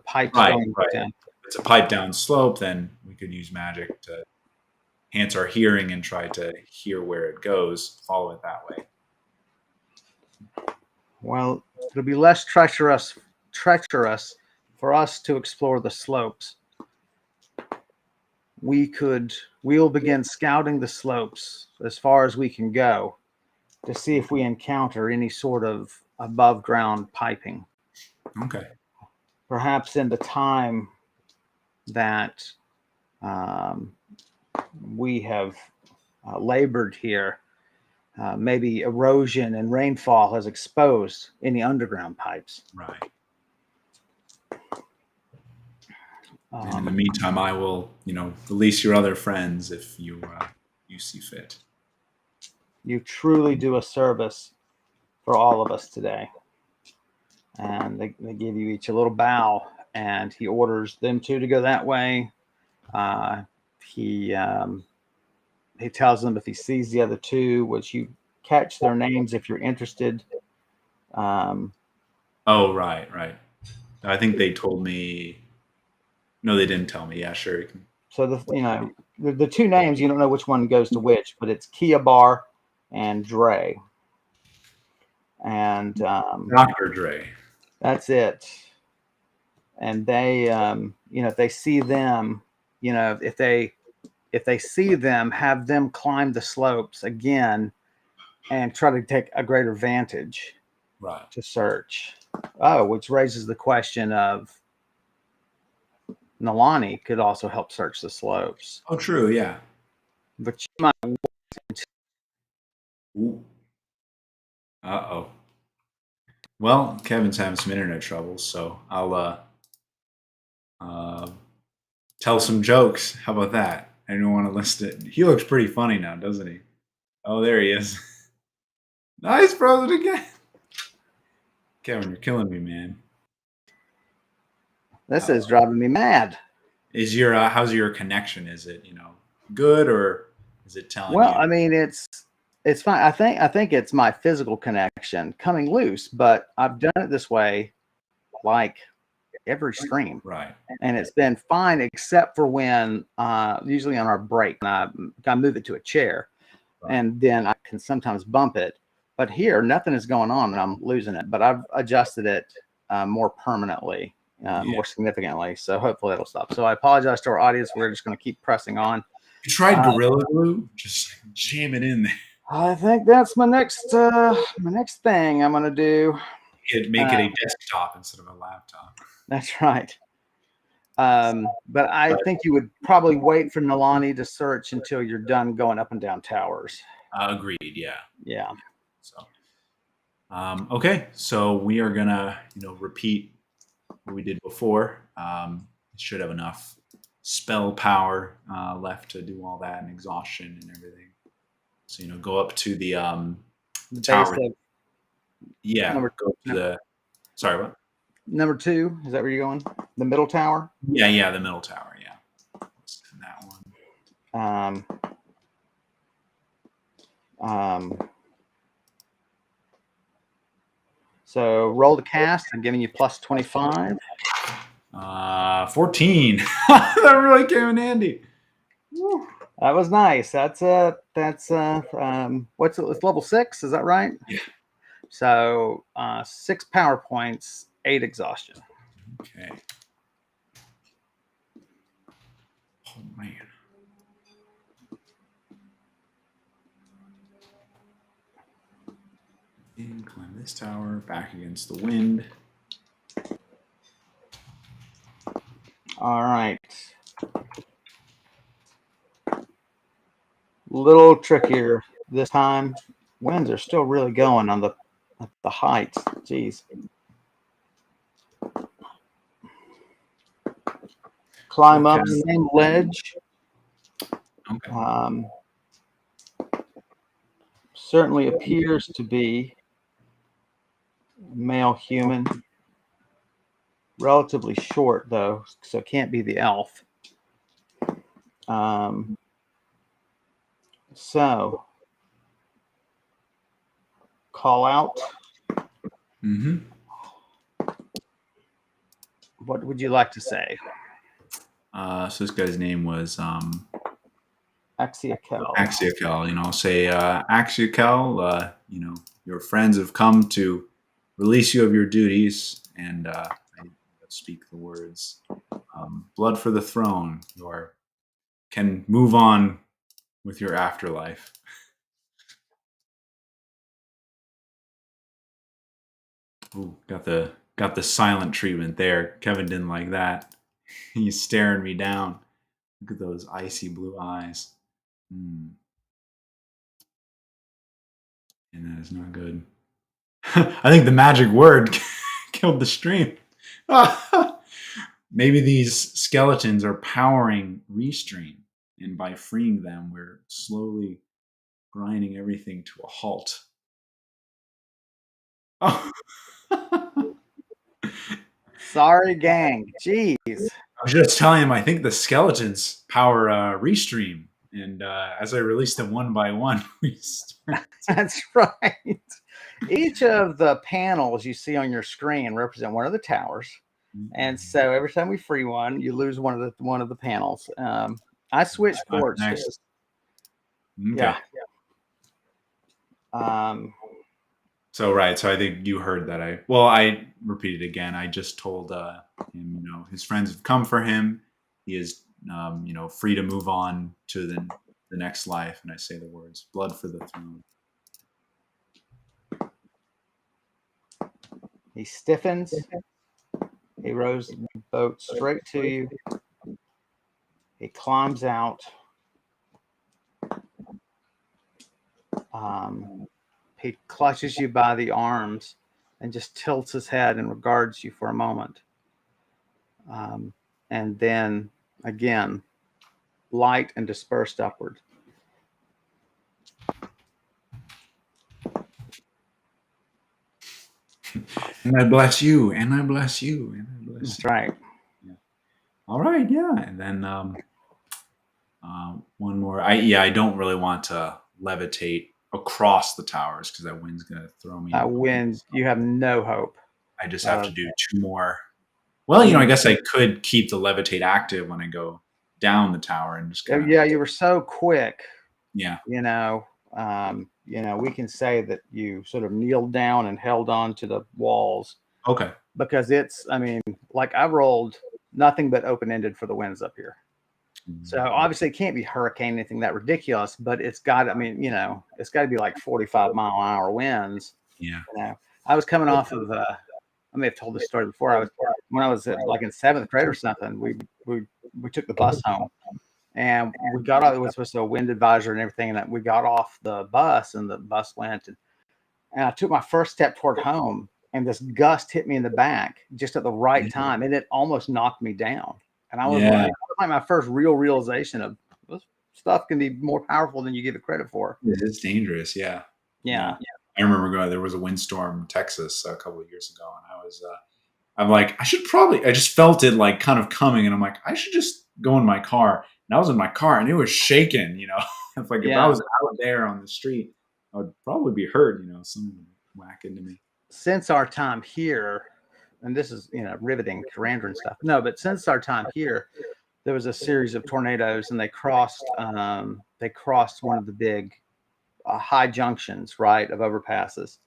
Speaker 1: pipe going down.
Speaker 2: If it's a pipe down slope, then we could use magic to enhance our hearing and try to hear where it goes, follow it that way.
Speaker 1: Well, it'll be less treacherous for us to explore the slopes. We'll begin scouting the slopes as far as we can go to see if we encounter any sort of above ground piping.
Speaker 2: Okay.
Speaker 1: Perhaps in the time that we have labored here, maybe erosion and rainfall has exposed any underground pipes.
Speaker 2: Right. And in the meantime, I will, release your other friends if you see fit.
Speaker 1: You truly do a service for all of us today. And they give you each a little bow, and he orders them two to go that way. He tells them if he sees the other two, which you catch their names if you're interested.
Speaker 2: Oh, right. I think they told me. No, they didn't tell me. Yeah, sure.
Speaker 1: So the two names, you don't know which one goes to which, but it's Kiabar and Dre. And
Speaker 2: Dr. Dre.
Speaker 1: That's it. And they, if they see them, if they see them, have them climb the slopes again and try to take a greater vantage to search. Oh, which raises the question of Nalani could also help search the slopes.
Speaker 2: Oh, true, yeah.
Speaker 1: But you might.
Speaker 2: Ooh. Uh-oh. Well, Kevin's having some internet troubles, so I'll tell some jokes. How about that? Anyone want to listen to it? He looks pretty funny now, doesn't he? Oh, there he is. Nice, frozen again. Kevin, you're killing me, man.
Speaker 1: This is driving me mad.
Speaker 2: Is your how's your connection? Is it good, or is it telling you?
Speaker 1: Well, I mean, it's fine. I think it's my physical connection coming loose, but I've done it this way like every stream,
Speaker 2: right?
Speaker 1: And it's been fine except for when usually on our break, and I move it to a chair, and then I can sometimes bump it. But here, nothing is going on, and I'm losing it. But I've adjusted it more permanently. More significantly, so hopefully it'll stop. So I apologize to our audience. We're just going to keep pressing on.
Speaker 2: You tried Gorilla Glue? Just jam it in there.
Speaker 1: I think that's my next thing I'm going to do.
Speaker 2: Make it a desktop instead of a laptop.
Speaker 1: That's right. But I think you would probably wait for Nalani to search until you're done going up and down towers.
Speaker 2: Agreed. Yeah.
Speaker 1: Yeah.
Speaker 2: So, okay. So we are gonna, repeat what we did before. Should have enough spell power left to do all that and exhaustion and everything. So go up to the tower. Go to the. Sorry, what?
Speaker 1: Number 2, is that where you're going? The middle tower?
Speaker 2: Yeah, the middle tower. Yeah, that one.
Speaker 1: So roll the cast. I'm giving you plus 25.
Speaker 2: 14. That really came in handy.
Speaker 1: That was nice. What's it? It's level 6. Is that right?
Speaker 2: Yeah.
Speaker 1: So 6 power points, 8 exhaustion.
Speaker 2: Okay. Oh man. And climb this tower, back against the wind.
Speaker 1: All right. Little trickier this time. Winds are still really going on the heights. Jeez. Climb up the same ledge.
Speaker 2: Okay.
Speaker 1: Certainly appears to be male human. Relatively short though, so it can't be the elf. So call out.
Speaker 2: Mm-hmm.
Speaker 1: What would you like to say?
Speaker 2: So this guy's name was
Speaker 1: Axiakel.
Speaker 2: Axiakel. Say Axiakel. Your friends have come to release you of your duties, and I speak the words, "Blood for the throne." You can move on with your afterlife. Ooh, got the silent treatment there. Kevin didn't like that. He's staring me down. Look at those icy blue eyes. And that is not good. I think the magic word killed the stream. Maybe these skeletons are powering Restream, and by freeing them, we're slowly grinding everything to a halt. Oh.
Speaker 1: Sorry, gang. Jeez.
Speaker 2: I was just telling him I think the skeletons power Restream, and as I release them one by one, we start.
Speaker 1: That's right. Each of the panels you see on your screen represent one of the towers, and so every time we free one, you lose one of the panels. I switched ports.
Speaker 2: Okay.
Speaker 1: Yeah.
Speaker 2: So right. So I think you heard that. I repeated again. I just told him, his friends have come for him. He is, free to move on to the next life. And I say the words, "Blood for the throne."
Speaker 1: He stiffens. He rows the boat straight to you. He climbs out. He clutches you by the arms and just tilts his head and regards you for a moment. And then again, light and dispersed upward.
Speaker 2: And I bless you, and I bless you, and I bless
Speaker 1: That's
Speaker 2: you.
Speaker 1: right.
Speaker 2: Yeah. All right, yeah. And then one more. I don't really want to levitate across the towers because that wind's going to throw me.
Speaker 1: That wind, you have no hope.
Speaker 2: I just have to do 2 more. Well, I guess I could keep the levitate active when I go down the tower and just kind of.
Speaker 1: Yeah, you were so quick.
Speaker 2: Yeah.
Speaker 1: We can say that you sort of kneeled down and held on to the walls.
Speaker 2: Okay.
Speaker 1: Because I rolled nothing but open-ended for the winds up here. So obviously it can't be hurricane, anything that ridiculous, but it's got to be like 45-mile-an-hour winds.
Speaker 2: Yeah.
Speaker 1: I was coming off of, I may have told this story before. When I was in 7th grade or something, we took the bus home, and we got off. It was supposed to be a wind advisor and everything, and we got off the bus, and the bus went, and I took my first step toward home, and this gust hit me in the back just at the right time, and it almost knocked me down. And I was like my first real realization of this stuff can be more powerful than you give it credit for.
Speaker 2: It's dangerous. Yeah.
Speaker 1: Yeah.
Speaker 2: I remember there was a windstorm in Texas a couple of years ago, and I'm like, I just felt it like kind of coming, and I'm like, I should just go in my car. And I was in my car, and it was shaking. If I was out there on the street, I would probably be hurt. Someone would whack into me.
Speaker 1: since our time here, and this is riveting Karandrin stuff. No, but since our time here, there was a series of tornadoes, and they crossed one of the big high junctions, right, of overpasses.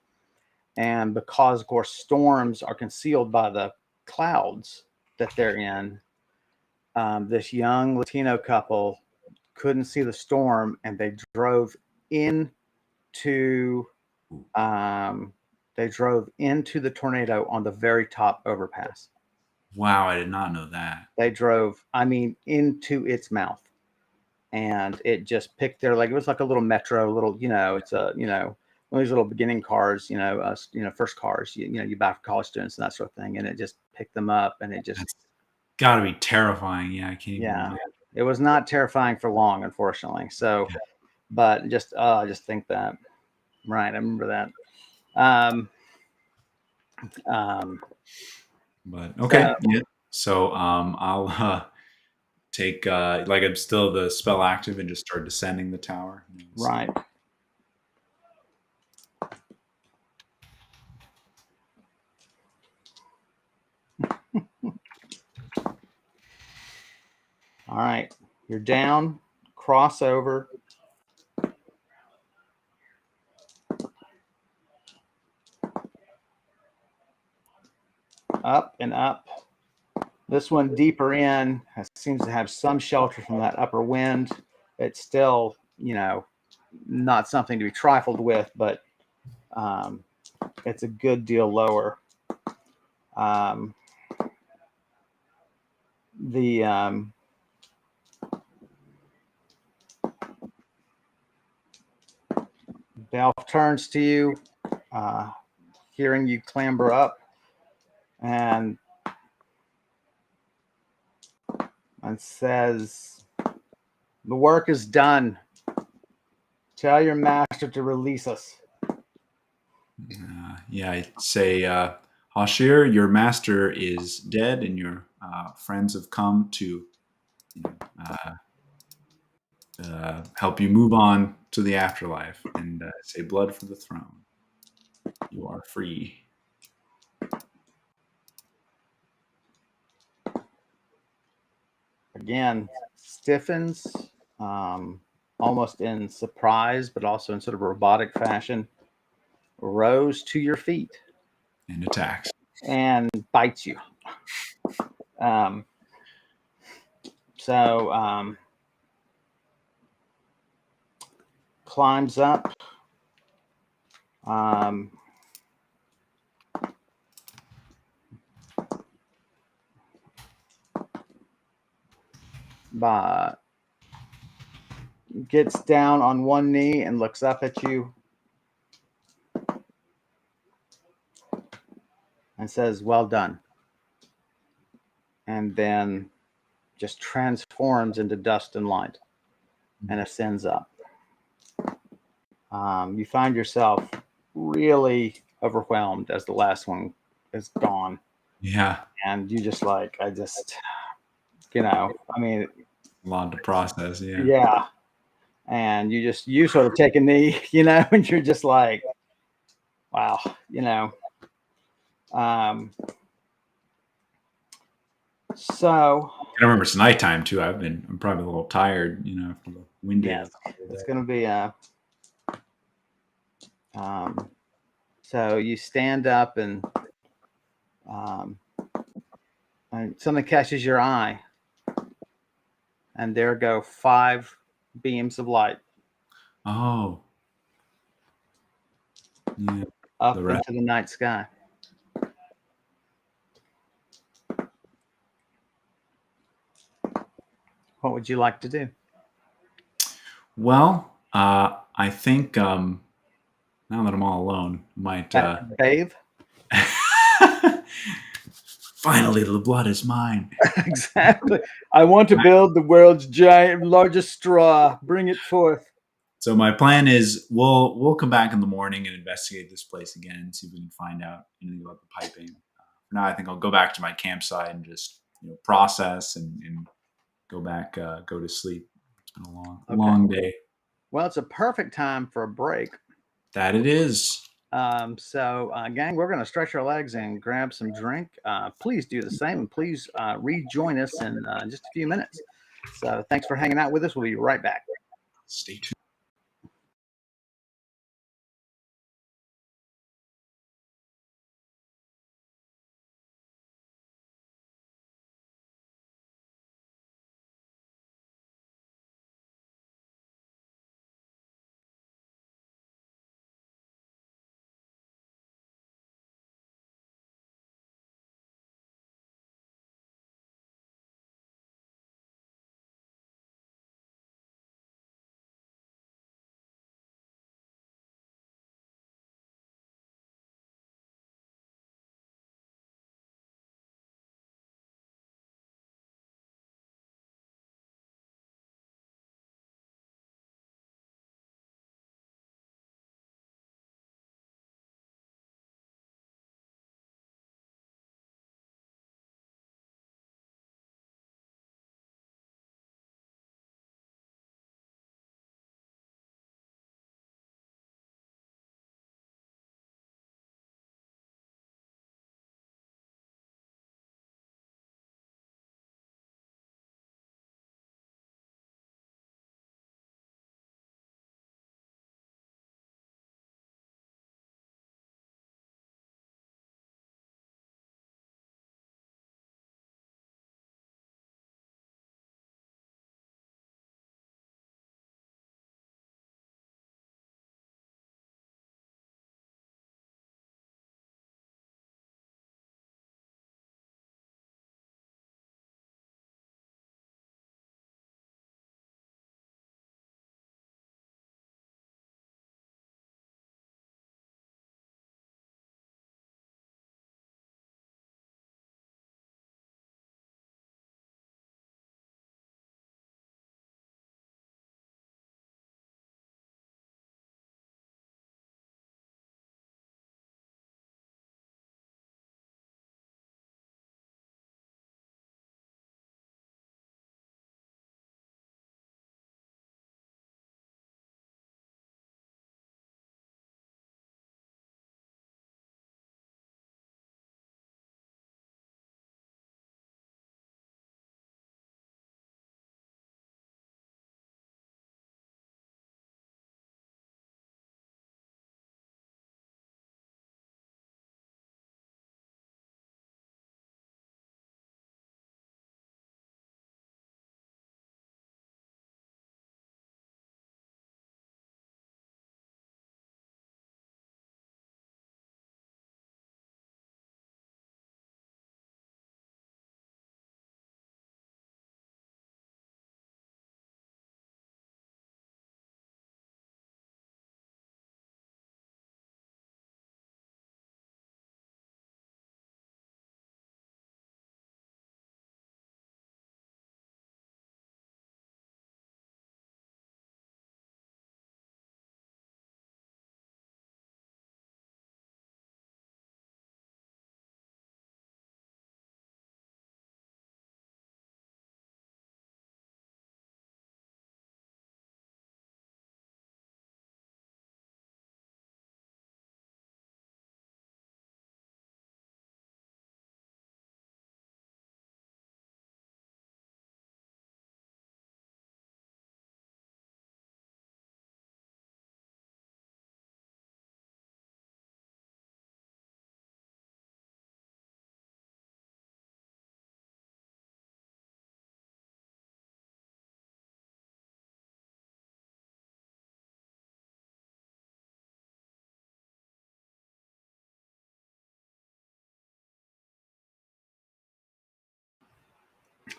Speaker 1: And because, of course, storms are concealed by the clouds that they're in, this young Latino couple couldn't see the storm, and into um, they drove into the tornado on the very top overpass.
Speaker 2: Wow, I did not know that.
Speaker 1: They drove, I mean, into its mouth, and it just picked their like it was like a little metro, little it's a one of these little beginning cars, first cars you buy for college students and that sort of thing, and it just picked them up, and it just
Speaker 2: That's got to be terrifying. Yeah, I can't even
Speaker 1: yeah,
Speaker 2: imagine.
Speaker 1: it was not terrifying for long, unfortunately. So,
Speaker 2: Yeah.
Speaker 1: but just think that, right? I remember that. Um, um,
Speaker 2: But
Speaker 1: so
Speaker 2: okay, yeah. So I'll take like I'm still the spell active and just start descending the tower.
Speaker 1: right. All right, you're down. Cross over. Up and up. This one deeper in seems to have some shelter from that upper wind. It's still, not something to be trifled with, but um, it's a good deal lower. Um, the Belf turns to you, hearing you clamber up, and says, "The work is done. Tell your master to release us."
Speaker 2: Yeah, I say, Hashir, your master is dead, and your friends have come to you know, help you move on to the afterlife. And say, blood for the throne. You are free.
Speaker 1: Again, stiffens, almost in surprise, but also in sort of robotic fashion, rose to your feet
Speaker 2: And attacks.
Speaker 1: and bites you. Um, so climbs up. Um, Gets down on one knee and looks up at you and says, "Well done." And then just transforms into dust and light and ascends up. You find yourself really overwhelmed as the last one is gone.
Speaker 2: Yeah,
Speaker 1: And you just like, I mean,
Speaker 2: a lot to process. Yeah.
Speaker 1: yeah. And you sort of take a knee, and you're just like, wow, Um, so
Speaker 2: I remember it's nighttime too. I'm probably a little tired, from the winded.
Speaker 1: yes, it's going to be um, so you stand up um, and something catches your eye, and there go 5 beams of light
Speaker 2: Oh, yeah.
Speaker 1: up
Speaker 2: The rest.
Speaker 1: into the night sky. What would you like to do?
Speaker 2: Well, I think now that I'm all alone, might
Speaker 1: Bathe?
Speaker 2: finally the blood is mine.
Speaker 1: Exactly. I want to build the world's largest straw. Bring it forth.
Speaker 2: So my plan is we'll come back in the morning and investigate this place again, see if we can find out anything about the piping. For now, I think I'll go back to my campsite and just process and go back, go to sleep. It's been a long day.
Speaker 1: Well, it's a perfect time for a break.
Speaker 2: That it is.
Speaker 1: Gang, we're going to stretch our legs and grab some drink. Please do the same, and please rejoin us in just a few minutes. So thanks for hanging out with us. We'll be right back.
Speaker 2: Stay tuned.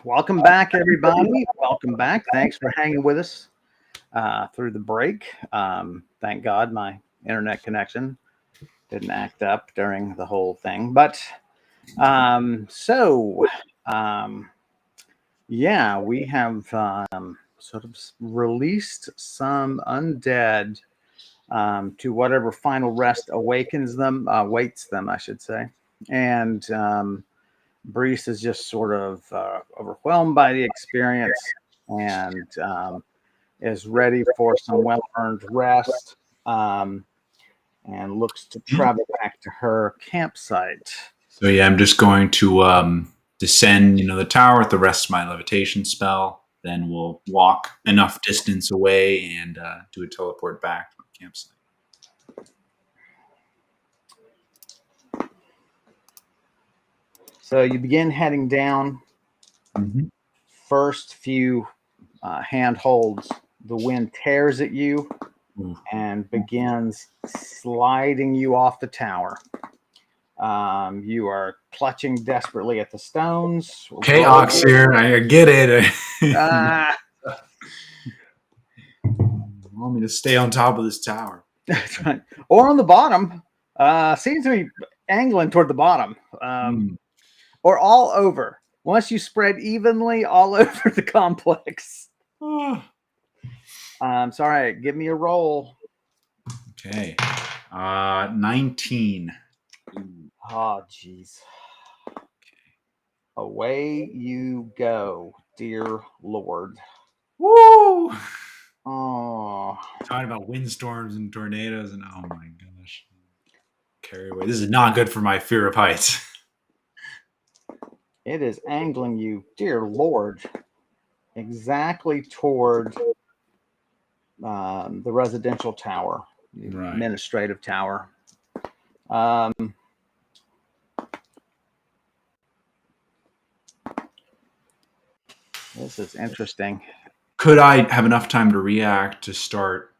Speaker 1: Welcome back, everybody. Welcome back. Thanks for hanging with us through the break. Thank God my internet connection didn't act up during the whole thing. But yeah, we have sort of released some undead to whatever final rest awakens them, waits them, I should say. And Brise is just sort of overwhelmed by the experience and is ready for some well-earned rest. and looks to travel back to her campsite.
Speaker 2: So yeah, I'm just going to descend, the tower with the rest of my levitation spell. Then we'll walk enough distance away and do a teleport back to the campsite.
Speaker 1: So you begin heading down.
Speaker 2: Mm-hmm.
Speaker 1: First few handholds, the wind tears at you and begins sliding you off the tower. You are clutching desperately at the stones.
Speaker 2: Okay, Ox here. I get it. Want me to stay on top of this tower?
Speaker 1: That's right. Or on the bottom. Seems to be angling toward the bottom. Or all over. Once you spread evenly all over the complex. Sorry, give me a roll.
Speaker 2: Okay. 19.
Speaker 1: Oh, jeez. Away you go, dear Lord.
Speaker 2: Woo!
Speaker 1: Oh.
Speaker 2: Talking about windstorms and tornadoes, and oh my gosh. Carry away. This is not good for my fear of heights.
Speaker 1: It is angling you, dear Lord, exactly toward the residential tower, the administrative tower. This is interesting.
Speaker 2: Could I have enough time to react to start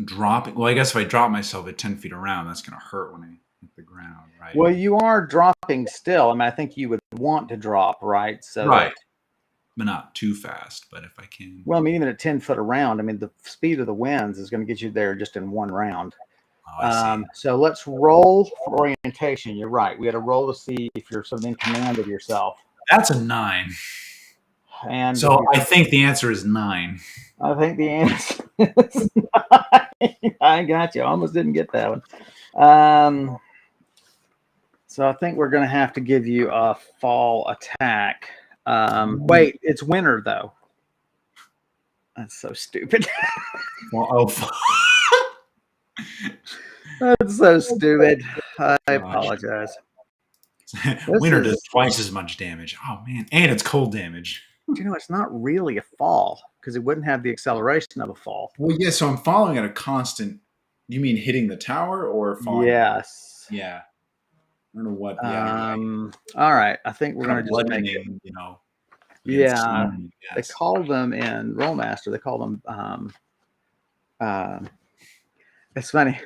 Speaker 2: dropping? Well, I guess if I drop myself at 10 feet around, that's going to hurt when I hit the ground, right?
Speaker 1: Well, you are dropping still. I mean, I think you would want to drop, right? So
Speaker 2: right. But not too fast, but if I can.
Speaker 1: Well, I mean, even at 10 foot around, I mean, the speed of the winds is going to get you there just in one round. So let's roll for orientation. You're right. We had to roll to see if you're sort of in command of yourself.
Speaker 2: That's a 9.
Speaker 1: And
Speaker 2: so I think the answer is 9.
Speaker 1: I think the answer is 9. I got you. I almost didn't get that one. So I think we're going to have to give you a fall attack. Wait, it's winter, though. That's so stupid. That's so stupid. I apologize.
Speaker 2: Winter does twice as much damage. Oh, man. And it's cold damage.
Speaker 1: It's not really a fall because it wouldn't have the acceleration of a fall.
Speaker 2: Well, yeah, so I'm falling at a constant. You mean hitting the tower or falling?
Speaker 1: Yes.
Speaker 2: Yeah. I don't know what.
Speaker 1: All right. I think we're going to just make it. Yeah. They call them in Rollmaster. They call them. It's funny.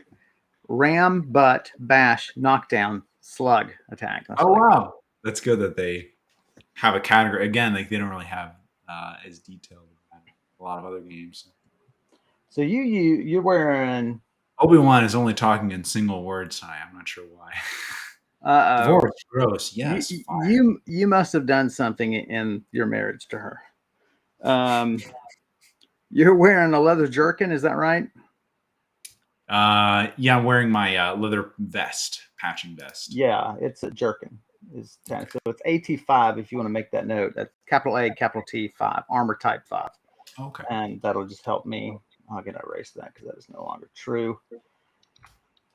Speaker 1: Ram, butt, bash, knockdown, slug attack.
Speaker 2: Wow. That's good that they have a category. Again, like they don't really have as detailed as a lot of other games.
Speaker 1: So you're wearing.
Speaker 2: Obi-Wan is only talking in single words tonight. I'm not sure why. Divorce, gross. Yes.
Speaker 1: You must have done something in your marriage to her. You're wearing a leather jerkin, is that right?
Speaker 2: Yeah, I'm wearing my leather vest, patching vest.
Speaker 1: Yeah, it's a jerkin. So it's AT5 if you want to make that note. That's capital A, capital T5, armor type 5.
Speaker 2: Okay.
Speaker 1: And that'll just help me. I'm going to erase that because that is no longer true.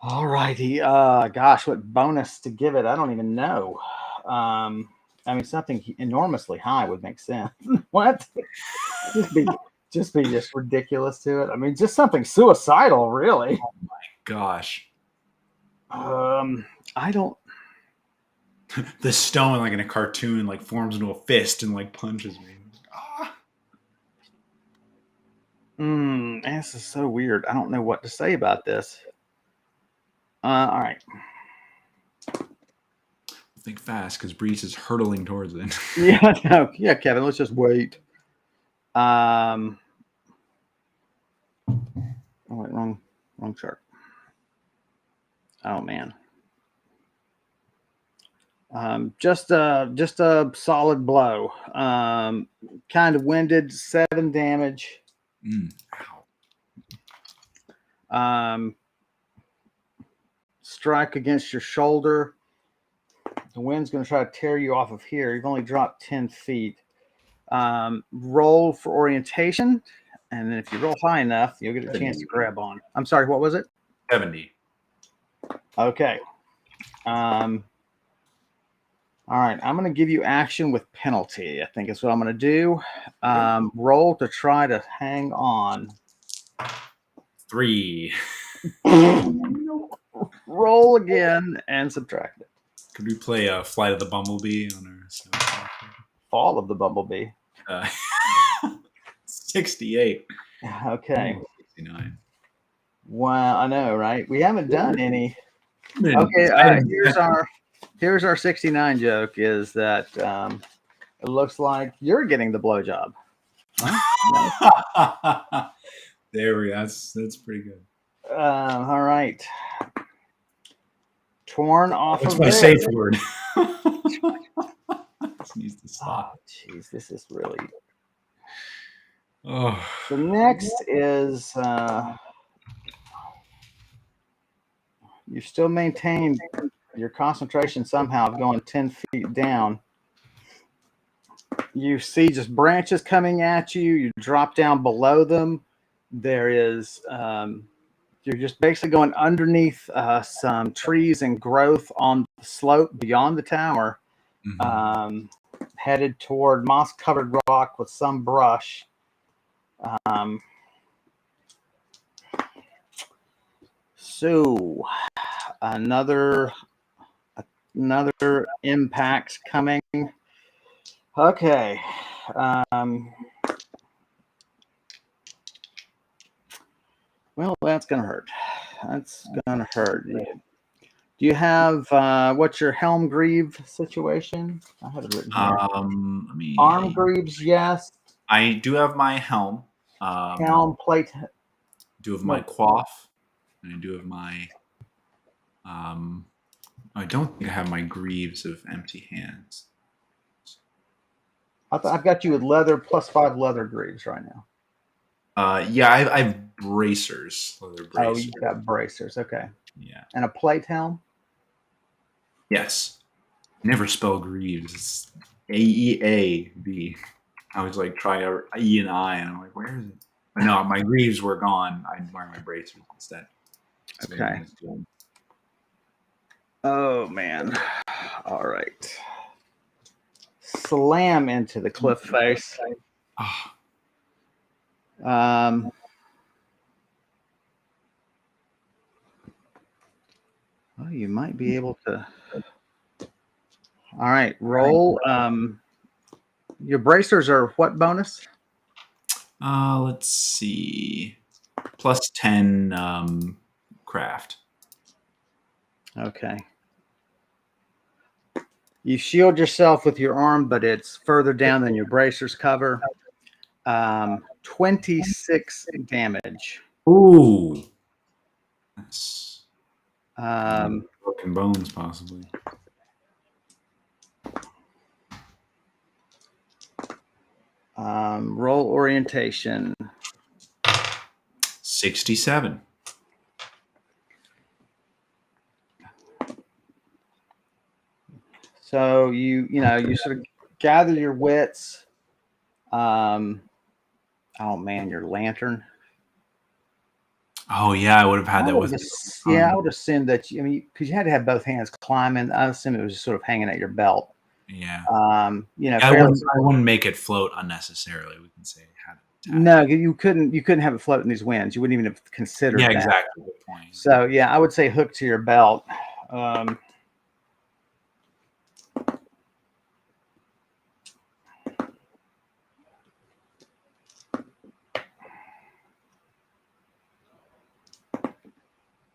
Speaker 1: All righty. Gosh, what bonus to give it? I don't even know. I mean, something enormously high would make sense. What? Just be ridiculous to it. I mean, just something suicidal, really.
Speaker 2: Oh my gosh.
Speaker 1: I don't.
Speaker 2: The stone, like in a cartoon, like forms into a fist and like punches me.
Speaker 1: This is so weird. I don't know what to say about this. All right.
Speaker 2: Think fast, because Brise is hurtling towards it.
Speaker 1: Yeah, Kevin. Let's just wait. Oh, wait, wrong chart. Oh man. Just a solid blow. Kind of winded, 7 damage.
Speaker 2: Ow.
Speaker 1: Strike against your shoulder. The wind's going to try to tear you off of here. You've only dropped 10 feet. Roll for orientation, and then if you roll high enough, you'll get a chance to grab on. I'm sorry, what was it?
Speaker 2: 70.
Speaker 1: Okay. All right. I'm going to give you action with penalty. I think is what I'm going to do. Roll to try to hang on.
Speaker 2: 3.
Speaker 1: Roll again and subtract it.
Speaker 2: Could we play Flight of the Bumblebee on our
Speaker 1: Fall of the Bumblebee.
Speaker 2: 68.
Speaker 1: Okay.
Speaker 2: 69.
Speaker 1: Wow, I know, right? We haven't done any.
Speaker 2: Man,
Speaker 1: Okay, here's our 69 joke. Is that it looks like you're getting the blowjob. Huh?
Speaker 2: There we go. That's pretty good.
Speaker 1: All right. Torn off.
Speaker 2: What's
Speaker 1: of
Speaker 2: my
Speaker 1: this.
Speaker 2: safe word? This needs to stop.
Speaker 1: Jeez, this is really.
Speaker 2: Oh.
Speaker 1: The next is you still maintain your concentration somehow of going 10 feet down. You see just branches coming at you. You drop down below them. There is you're just basically going underneath some trees and growth on the slope beyond the tower, headed toward moss-covered rock with some brush. So another impact's coming. Okay. Well, that's gonna hurt. That's gonna hurt. Do you have what's your helm greave situation? I have it written here. Arm greaves, yes.
Speaker 2: I do have my helm.
Speaker 1: Helm plate.
Speaker 2: Do have my coif, and I do have my. I don't think I have my greaves of empty hands.
Speaker 1: I've got you with leather +5 leather greaves right now.
Speaker 2: Yeah, I have bracers. Leather bracers.
Speaker 1: Oh, you've got bracers. Okay.
Speaker 2: Yeah.
Speaker 1: And a plate helm?
Speaker 2: Yes. Never spell greaves. It's AEAB. I was like, try E and I, and I'm like, where is it? But no, my greaves were gone. I'm wearing my bracers instead. So
Speaker 1: okay. Oh, man. All right. Slam into the cliff face. Well, you might be able to. All right, roll. Your bracers are what bonus?
Speaker 2: Let's see. +10 craft.
Speaker 1: Okay. You shield yourself with your arm, but it's further down than your bracers cover. 26 damage.
Speaker 2: Ooh. That's broken bones, possibly.
Speaker 1: Roll orientation.
Speaker 2: 67.
Speaker 1: So you sort of gather your wits. Oh man, your lantern.
Speaker 2: Oh yeah, I would have had that with.
Speaker 1: Yeah, I would assume that because you had to have both hands climbing. I assume it was just sort of hanging at your belt.
Speaker 2: Yeah.
Speaker 1: I
Speaker 2: wouldn't make it float unnecessarily. We can say it had.
Speaker 1: No, you couldn't have it float in these winds. You wouldn't even have considered that.
Speaker 2: Yeah, exactly. Good point.
Speaker 1: So yeah, I would say hook to your belt.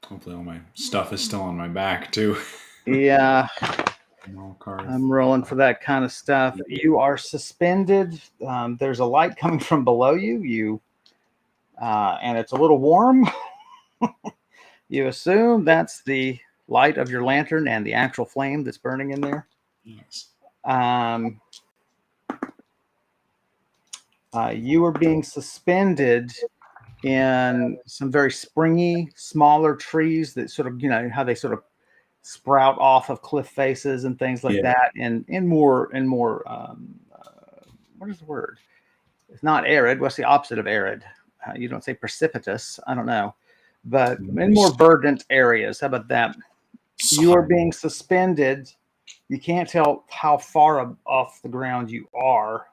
Speaker 2: Hopefully all my stuff is still on my back too.
Speaker 1: Yeah. I'm rolling for that kind of stuff. You are suspended. There's a light coming from below you. And it's a little warm. You assume that's the light of your lantern and the actual flame that's burning in there.
Speaker 2: Yes.
Speaker 1: You are being suspended in some very springy, smaller trees that sort of, how they sort of sprout off of cliff faces and things like that. And more, what is the word? It's not arid. What's the opposite of arid? You don't say precipitous. I don't know. But in more verdant areas. How about that? You are being suspended. You can't tell how far off the ground you are,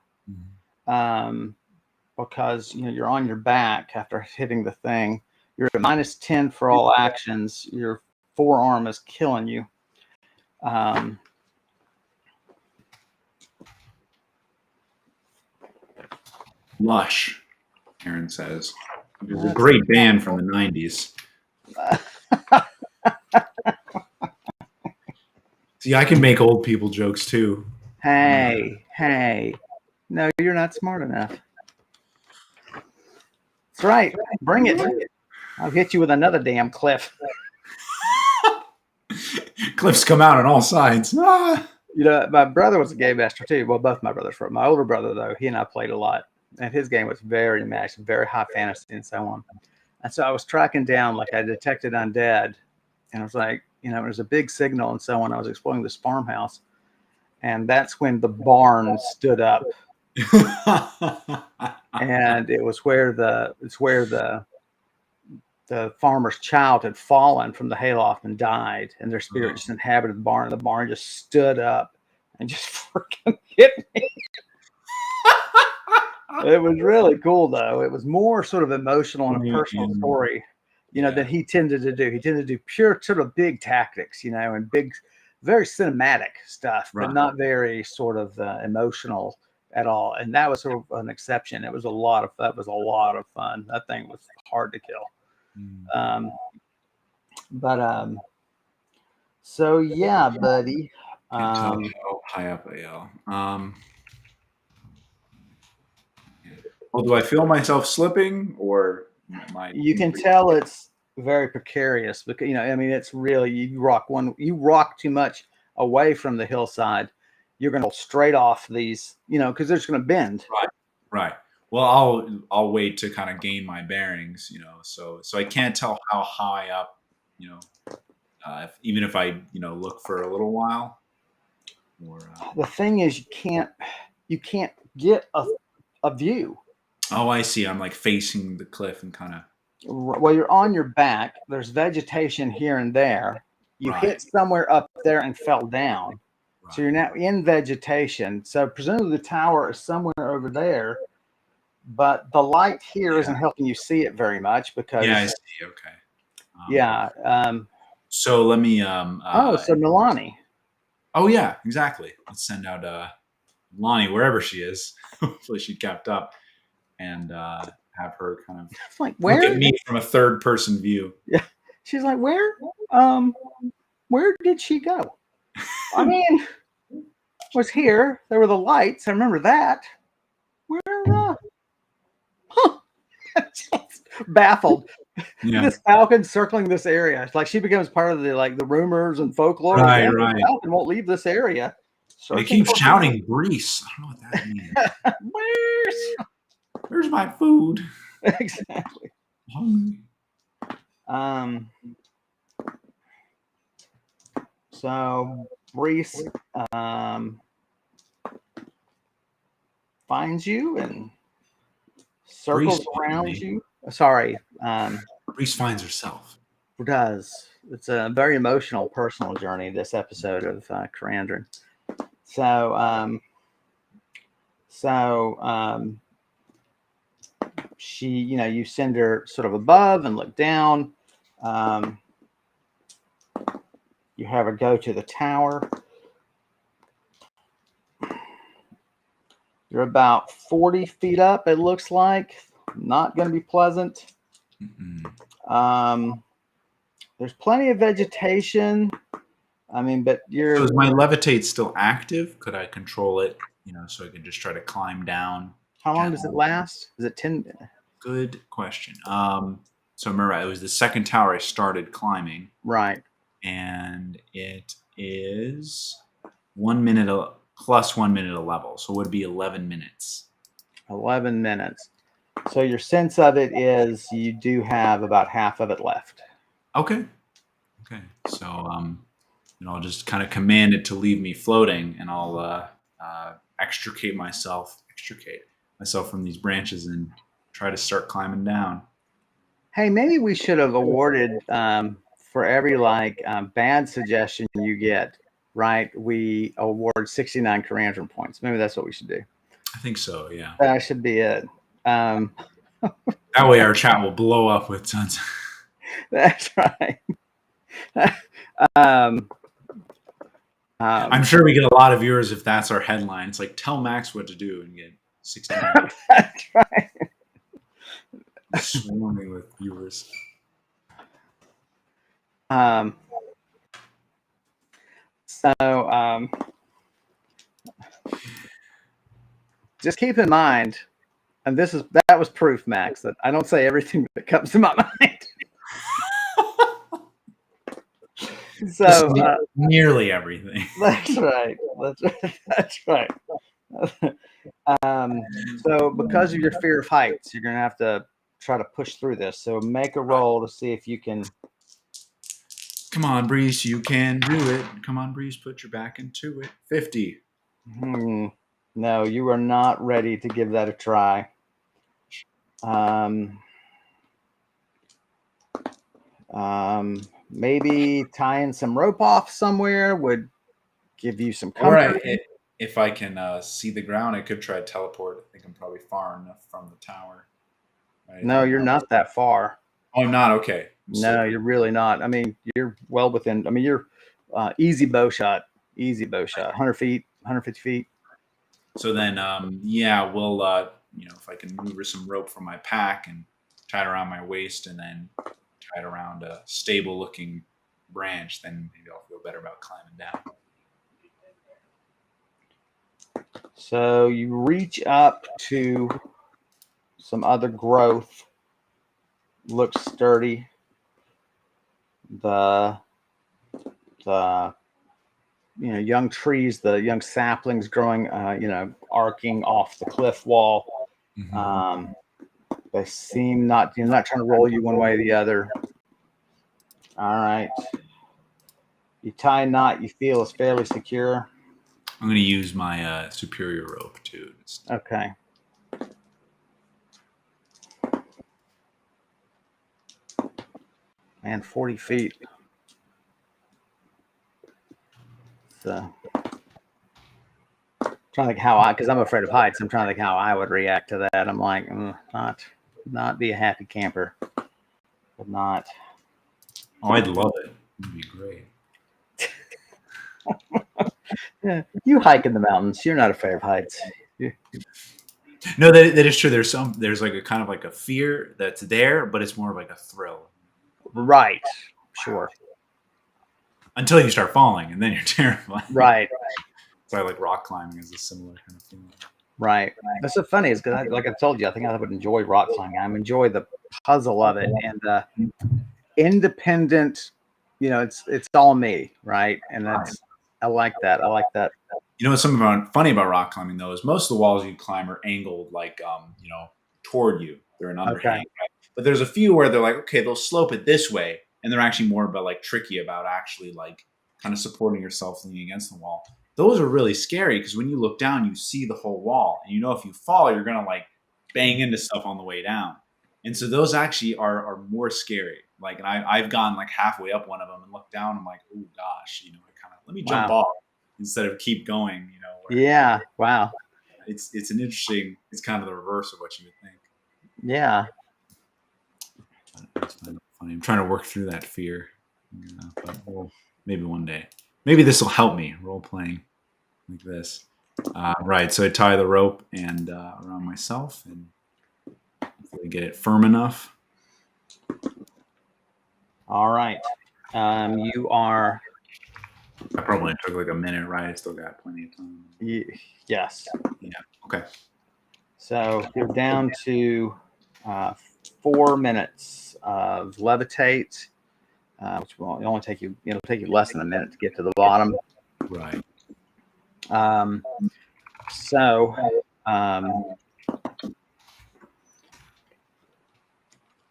Speaker 1: because you're on your back after hitting the thing. You're at -10 for all actions. Your forearm is killing you.
Speaker 2: Lush, Aaron says. It was a great band from the 90s. See, I can make old people jokes too.
Speaker 1: Hey. No, you're not smart enough. That's right. Bring it. I'll hit you with another damn cliff.
Speaker 2: Cliffs come out on all sides. Ah!
Speaker 1: My brother was a game master too. Well, both my brothers were. My older brother, though, he and I played a lot. And his game was very matched, very high fantasy and so on. And so I was tracking down, like I detected undead. And I was like, there's a big signal and so on. I was exploring this farmhouse. And that's when the barn stood up. And it was where the farmer's child had fallen from the hayloft and died, and their spirit just inhabited the barn. The barn just stood up and just freaking hit me. It was really cool, though. It was more sort of emotional and a personal story, than he tended to do. He tended to do pure sort of big tactics, and big, very cinematic stuff, but not very sort of emotional at all. And that was sort of an exception. That was a lot of fun. That thing was hard to kill. So yeah, buddy.
Speaker 2: How high up I am. Well, do I feel myself slipping, or
Speaker 1: you can tell it's very precarious because it's really you rock too much away from the hillside, you're going to straight off these, because they're just going to bend.
Speaker 2: Right. Well, I'll wait to kind of gain my bearings, so I can't tell how high up, even if I, look for a little while. Or
Speaker 1: the thing is, you can't get a view.
Speaker 2: Oh, I see. I'm like facing the cliff and kind of.
Speaker 1: Well, you're on your back. There's vegetation here and there. You hit somewhere up there and fell down. So you're now in vegetation. So presumably the tower is somewhere over there, but the light here isn't helping you see it very much because.
Speaker 2: Yeah, I see. Okay.
Speaker 1: Yeah.
Speaker 2: So let me.
Speaker 1: So Milani.
Speaker 2: Oh yeah, exactly. Let's send out Lonnie wherever she is. Hopefully she kept up, and have her kind of
Speaker 1: like, where?
Speaker 2: Look at me from a third person view.
Speaker 1: Yeah, she's like, where did she go? I mean, was here. There were the lights. I remember that. Where? Just baffled. Yeah. This falcon circling this area. It's like she becomes part of the rumors and folklore.
Speaker 2: Right.
Speaker 1: The falcon won't leave this area.
Speaker 2: They keep shouting, Brise. I don't know what that means.
Speaker 1: Brise.
Speaker 2: Where's my food?
Speaker 1: Exactly. So Brise finds you and circles around you. Sorry.
Speaker 2: Brise finds herself.
Speaker 1: Does. It's a very emotional, personal journey, this episode of Karandrin. She, you send her sort of above and look down. You have her go to the tower. You're about 40 feet up, it looks like. Not going to be pleasant. There's plenty of vegetation. I mean, but
Speaker 2: So is my levitate still active? Could I control it, so I can just try to climb down?
Speaker 1: How long does it last? Is it 10?
Speaker 2: Good question. So remember, it was the second tower I started climbing.
Speaker 1: Right.
Speaker 2: And it is 1 minute plus 1 minute a level. So it would be 11 minutes.
Speaker 1: 11 minutes. So your sense of it is you do have about half of it left.
Speaker 2: Okay. So, I'll just kind of command it to leave me floating, and I'll extricate myself from these branches and try to start climbing down.
Speaker 1: Hey, maybe we should have awarded for every like bad suggestion you get, right, we award 69 Karandrin points. Maybe that's what we should do.
Speaker 2: I think so. Yeah.
Speaker 1: That should be it.
Speaker 2: That way our chat will blow up with tons.
Speaker 1: That's right. um,
Speaker 2: I'm sure we get a lot of viewers if that's our headline. It's like, tell Max what to do and get 69.
Speaker 1: That's right.
Speaker 2: Swarming with viewers.
Speaker 1: So just keep in mind, and that was proof, Max, that I don't say everything that comes to my mind. So
Speaker 2: nearly everything.
Speaker 1: That's right. That's right. So because of your fear of heights, you're gonna have to try to push through this. So make a roll to see if you can.
Speaker 2: Come on, Brise, you can do it. Come on, Brise, put your back into it. 50.
Speaker 1: No, you are not ready to give that a try. Maybe tying some rope off somewhere would give you some comfort.
Speaker 2: Or if I can see the ground, I could try to teleport. I think I'm probably far enough from the tower. Right?
Speaker 1: No, you're not that far.
Speaker 2: Oh, I'm not? Okay.
Speaker 1: No, you're really not. I mean, you're well within. I mean, you're easy bow shot. 100 feet, 150 feet.
Speaker 2: So then, yeah, we'll, if I can maneuver some rope from my pack and tie it around my waist and then tie it around a stable-looking branch, then maybe I'll feel better about climbing down.
Speaker 1: So you reach up to some other growth. Looks sturdy. The young trees, the young saplings growing, arcing off the cliff wall. Mm-hmm. They seem not trying to roll you one way or the other. All right. You tie a knot you feel is fairly secure.
Speaker 2: I'm going to use my superior rope too.
Speaker 1: Okay. Man, 40 feet. So, trying to think because I'm afraid of heights. I'm trying to think how I would react to that. I'm like, not be a happy camper, but not.
Speaker 2: Oh, I'd love it. It'd be great.
Speaker 1: Yeah, you hike in the mountains. You're not afraid of heights.
Speaker 2: No, that is true. There's like a kind of like a fear that's there, but it's more like a thrill.
Speaker 1: Right. Sure.
Speaker 2: Until you start falling, and then you're terrified.
Speaker 1: Right.
Speaker 2: So I like rock climbing is a similar kind of feeling.
Speaker 1: Right. That's so funny is because, like I've told you, I think I would enjoy rock climbing. I enjoy the puzzle of it and the independent. It's all me, right? And I like that. I like that.
Speaker 2: What's something funny about rock climbing though is most of the walls you climb are angled like toward you. They're an underhang, right? But there's a few where they're like, okay, they'll slope it this way, and they're actually more about like tricky about actually like kind of supporting yourself leaning against the wall. Those are really scary because when you look down, you see the whole wall, and if you fall, you're gonna like bang into stuff on the way down. And so those actually are more scary. Like, and I've gone like halfway up one of them and looked down. I'm like, oh gosh, let me jump off instead of keep going.
Speaker 1: Yeah. Wow.
Speaker 2: It's an interesting. It's kind of the reverse of what you would think.
Speaker 1: Yeah.
Speaker 2: It's funny. I'm trying to work through that fear. But maybe one day. Maybe this will help me role playing like this. Right. So I tie the rope and around myself and hopefully get it firm enough.
Speaker 1: All right. You are.
Speaker 2: I probably took like a minute, right? I still got plenty of time.
Speaker 1: Yes.
Speaker 2: Yeah. Okay.
Speaker 1: So you're down to 4 minutes of levitate, which will only take you. It'll take you less than a minute to get to the bottom.
Speaker 2: Right.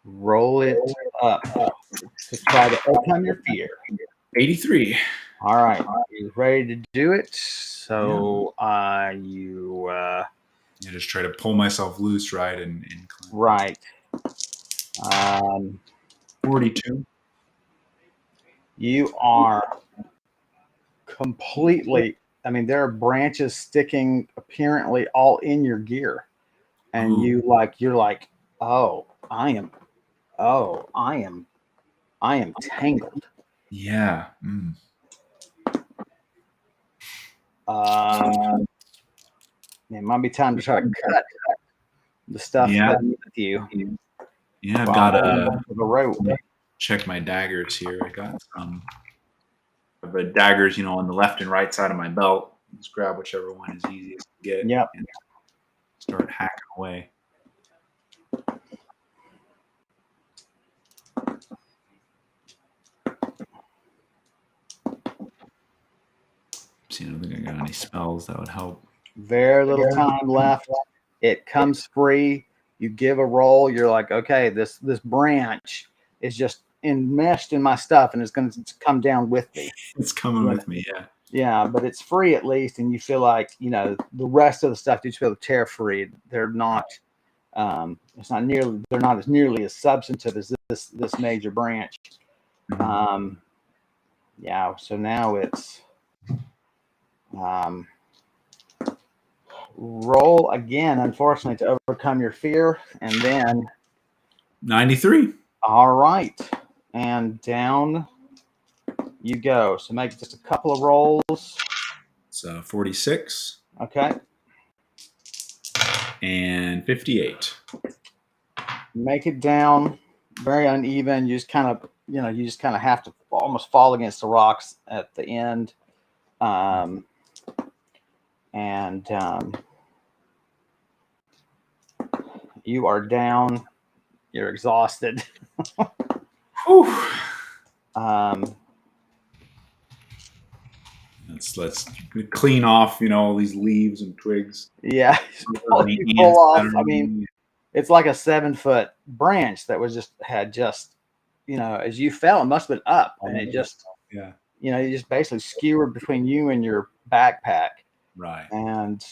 Speaker 1: Roll it up to try to overcome your fear.
Speaker 2: 83.
Speaker 1: All right. You ready to do it? So you
Speaker 2: just try to pull myself loose, right? And climb.
Speaker 1: Right.
Speaker 2: 42.
Speaker 1: You are completely. I mean, there are branches sticking apparently all in your gear, and
Speaker 2: Ooh,
Speaker 1: you're like, oh, oh, I am tangled.
Speaker 2: yeah. Mm.
Speaker 1: It might be time to try to cut the stuff
Speaker 2: Yeah.
Speaker 1: that's with you
Speaker 2: Yeah, I've
Speaker 1: while
Speaker 2: got
Speaker 1: holding
Speaker 2: a.
Speaker 1: on to the rope.
Speaker 2: Let me check my daggers here. I got some. I've got daggers, on the left and right side of my belt. Just grab whichever one is easiest to get
Speaker 1: Yep.
Speaker 2: and start hacking away. See, I don't think I got any spells that would help.
Speaker 1: Very little time left. It comes free. You give a roll. You're like, okay, this branch is just enmeshed in my stuff, and it's going to come down with me.
Speaker 2: It's coming with me. Yeah.
Speaker 1: Yeah, but it's free at least, and you feel like the rest of the stuff you just feel tear free. They're not. It's not nearly. They're not as nearly as substantive as this major branch.
Speaker 2: Mhm.
Speaker 1: Yeah. So now it's roll again, unfortunately, to overcome your fear, and then
Speaker 2: 93.
Speaker 1: all right, and down you go. So make just a couple of rolls.
Speaker 2: So 46
Speaker 1: Okay,
Speaker 2: and 58.
Speaker 1: make it down. Very uneven. You just kind of have to almost fall against the rocks at the end. And you are down. You're exhausted.
Speaker 2: Whew.
Speaker 1: Um,
Speaker 2: Let's clean off, all these leaves and twigs.
Speaker 1: yeah,
Speaker 2: Any
Speaker 1: you pull
Speaker 2: ants that
Speaker 1: off.
Speaker 2: are
Speaker 1: I mean,
Speaker 2: on me.
Speaker 1: it's like a 7 foot branch that had just, as you fell, it must have been up, and it just,
Speaker 2: Yeah.
Speaker 1: you just basically skewered between you and your backpack.
Speaker 2: Right.
Speaker 1: And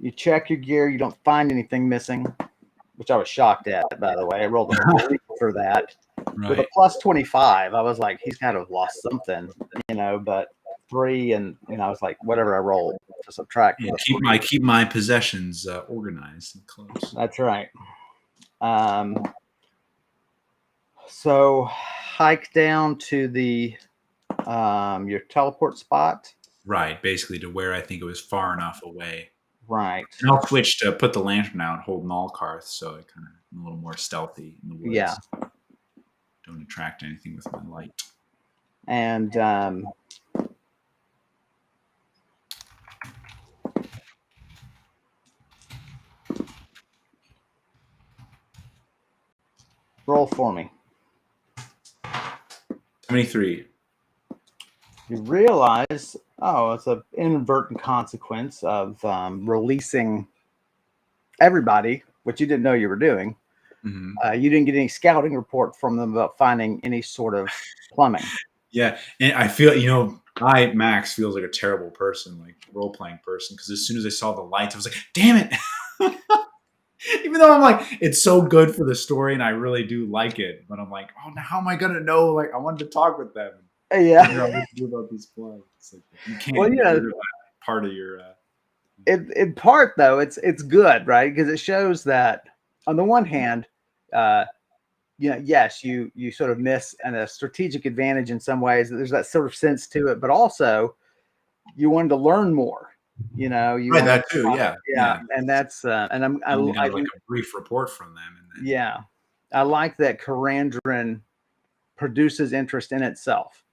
Speaker 1: you check your gear, you don't find anything missing, which I was shocked at, by the way. I rolled a 3 for that. With a
Speaker 2: Right.
Speaker 1: plus 25, I was like, he's got to have lost something, but 3, and I was like, whatever I roll to subtract
Speaker 2: Yeah,
Speaker 1: from the
Speaker 2: keep my possessions organized and close.
Speaker 1: That's right. So hike down to the your teleport spot.
Speaker 2: Right, basically to where I think it was far enough away.
Speaker 1: Right.
Speaker 2: And I'll switch to put the lantern out, holding all carts, so I kind of am a little more stealthy in the woods.
Speaker 1: Yeah.
Speaker 2: Don't attract anything with my light.
Speaker 1: And roll for me.
Speaker 2: 73.
Speaker 1: You realize, it's an inadvertent consequence of releasing everybody, which you didn't know you were doing.
Speaker 2: Mm-hmm.
Speaker 1: You didn't get any scouting report from them about finding any sort of plumbing.
Speaker 2: Yeah, and I feel, Max feels like a terrible person, like role playing person, because as soon as I saw the lights, I was like, damn it. Even though I'm like, it's so good for the story and I really do like it, but I'm like, oh, now how am I gonna know? Like, I wanted to talk with them.
Speaker 1: Yeah.
Speaker 2: Figure out what to do about these flies. It's like, you can't
Speaker 1: Well,
Speaker 2: get rid of that part of your.
Speaker 1: in part though, it's good, right? Because it shows that on the one hand, yes, you sort of miss a strategic advantage in some ways. There's that sort of sense to it, but also you wanted to learn more. You
Speaker 2: Right,
Speaker 1: wanted
Speaker 2: that too, yeah.
Speaker 1: and that's and
Speaker 2: I only got like a brief report from them, and then
Speaker 1: yeah, I like that Karandrin produces interest in itself.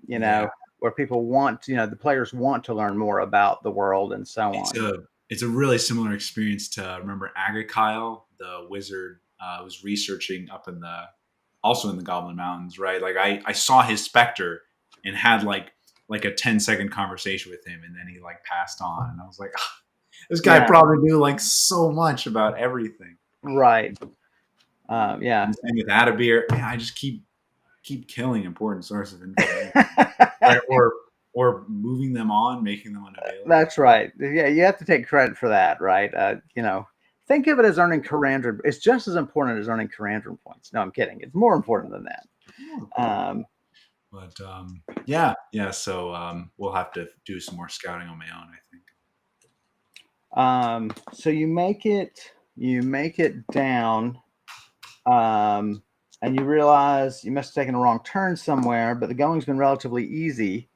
Speaker 1: Where people want, the players want to learn more about the world and so on.
Speaker 2: it's a really similar experience to remember Agakyle, the wizard, was researching up also in the Goblin Mountains, right? Like I saw his specter and had like a 10-second conversation with him, and then he like passed on, and I was like, this guy probably knew like so much about everything.
Speaker 1: Right. Yeah.
Speaker 2: And same with Adabir. Man, I just keep killing important sources of information. Right? Or moving them on, making them unavailable.
Speaker 1: That's right. Yeah, you have to take credit for that, right? Think of it as earning Karandrin. It's just as important as earning Karandrin points. No, I'm kidding. It's more important than that. Um,
Speaker 2: But yeah. So we'll have to do some more scouting on my own, I think.
Speaker 1: so you make it down, and you realize you must have taken a wrong turn somewhere, but the going's been relatively easy.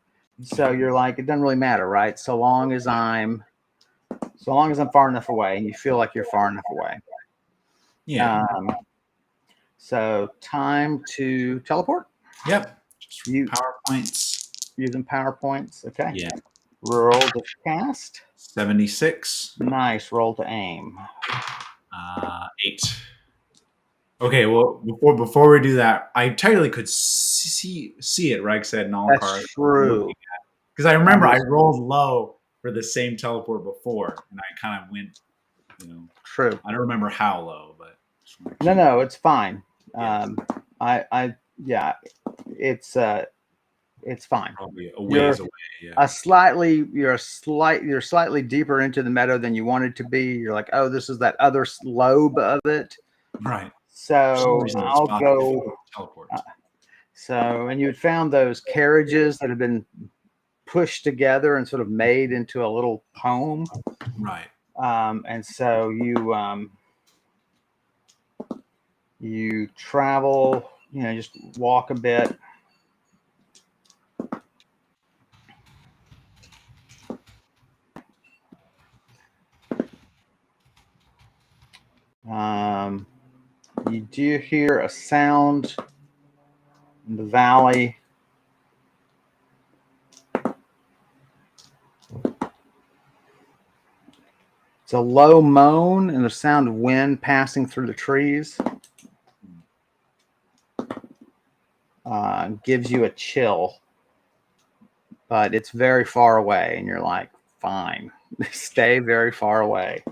Speaker 1: So you're like, it doesn't really matter, right? So long as I'm far enough away, and you feel like you're far enough away.
Speaker 2: Yeah.
Speaker 1: So time to teleport.
Speaker 2: Yep. Just
Speaker 1: You
Speaker 2: PowerPoints.
Speaker 1: using PowerPoints. Okay.
Speaker 2: Yeah.
Speaker 1: Roll to cast.
Speaker 2: 76.
Speaker 1: Nice. Roll to aim.
Speaker 2: 8. Okay, well, before we do that, I technically could see it, right? Said in all
Speaker 1: That's
Speaker 2: cards.
Speaker 1: true.
Speaker 2: Because I remember I rolled low for the same teleport before, and I kind of went,
Speaker 1: True.
Speaker 2: I don't remember how low, but
Speaker 1: No, it's fine.
Speaker 2: Yeah.
Speaker 1: Yeah, it's fine.
Speaker 2: Probably a ways away. Yeah.
Speaker 1: You're slightly deeper into the meadow than you wanted to be. You're like, oh, this is that other lobe of it.
Speaker 2: Right.
Speaker 1: So I'll go.
Speaker 2: Teleport.
Speaker 1: And you had found those carriages that had been pushed together and sort of made into a little home.
Speaker 2: Right.
Speaker 1: And so you travel, just walk a bit. You do hear a sound in the valley. It's a low moan and the sound of wind passing through the trees. Gives you a chill, but it's very far away, and you're like, fine, stay very far away.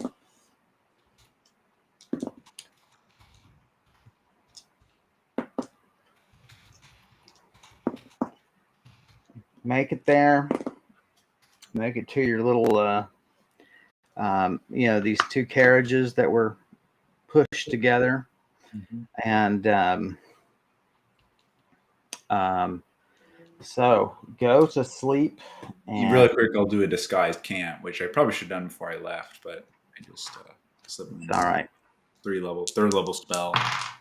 Speaker 1: Make it there. Make it to your little, these two carriages that were pushed together. And so go to sleep. And
Speaker 2: really quick, I'll do a disguise camp, which I probably should have done before I left, but I just slipped.
Speaker 1: All right.
Speaker 2: Third level spell,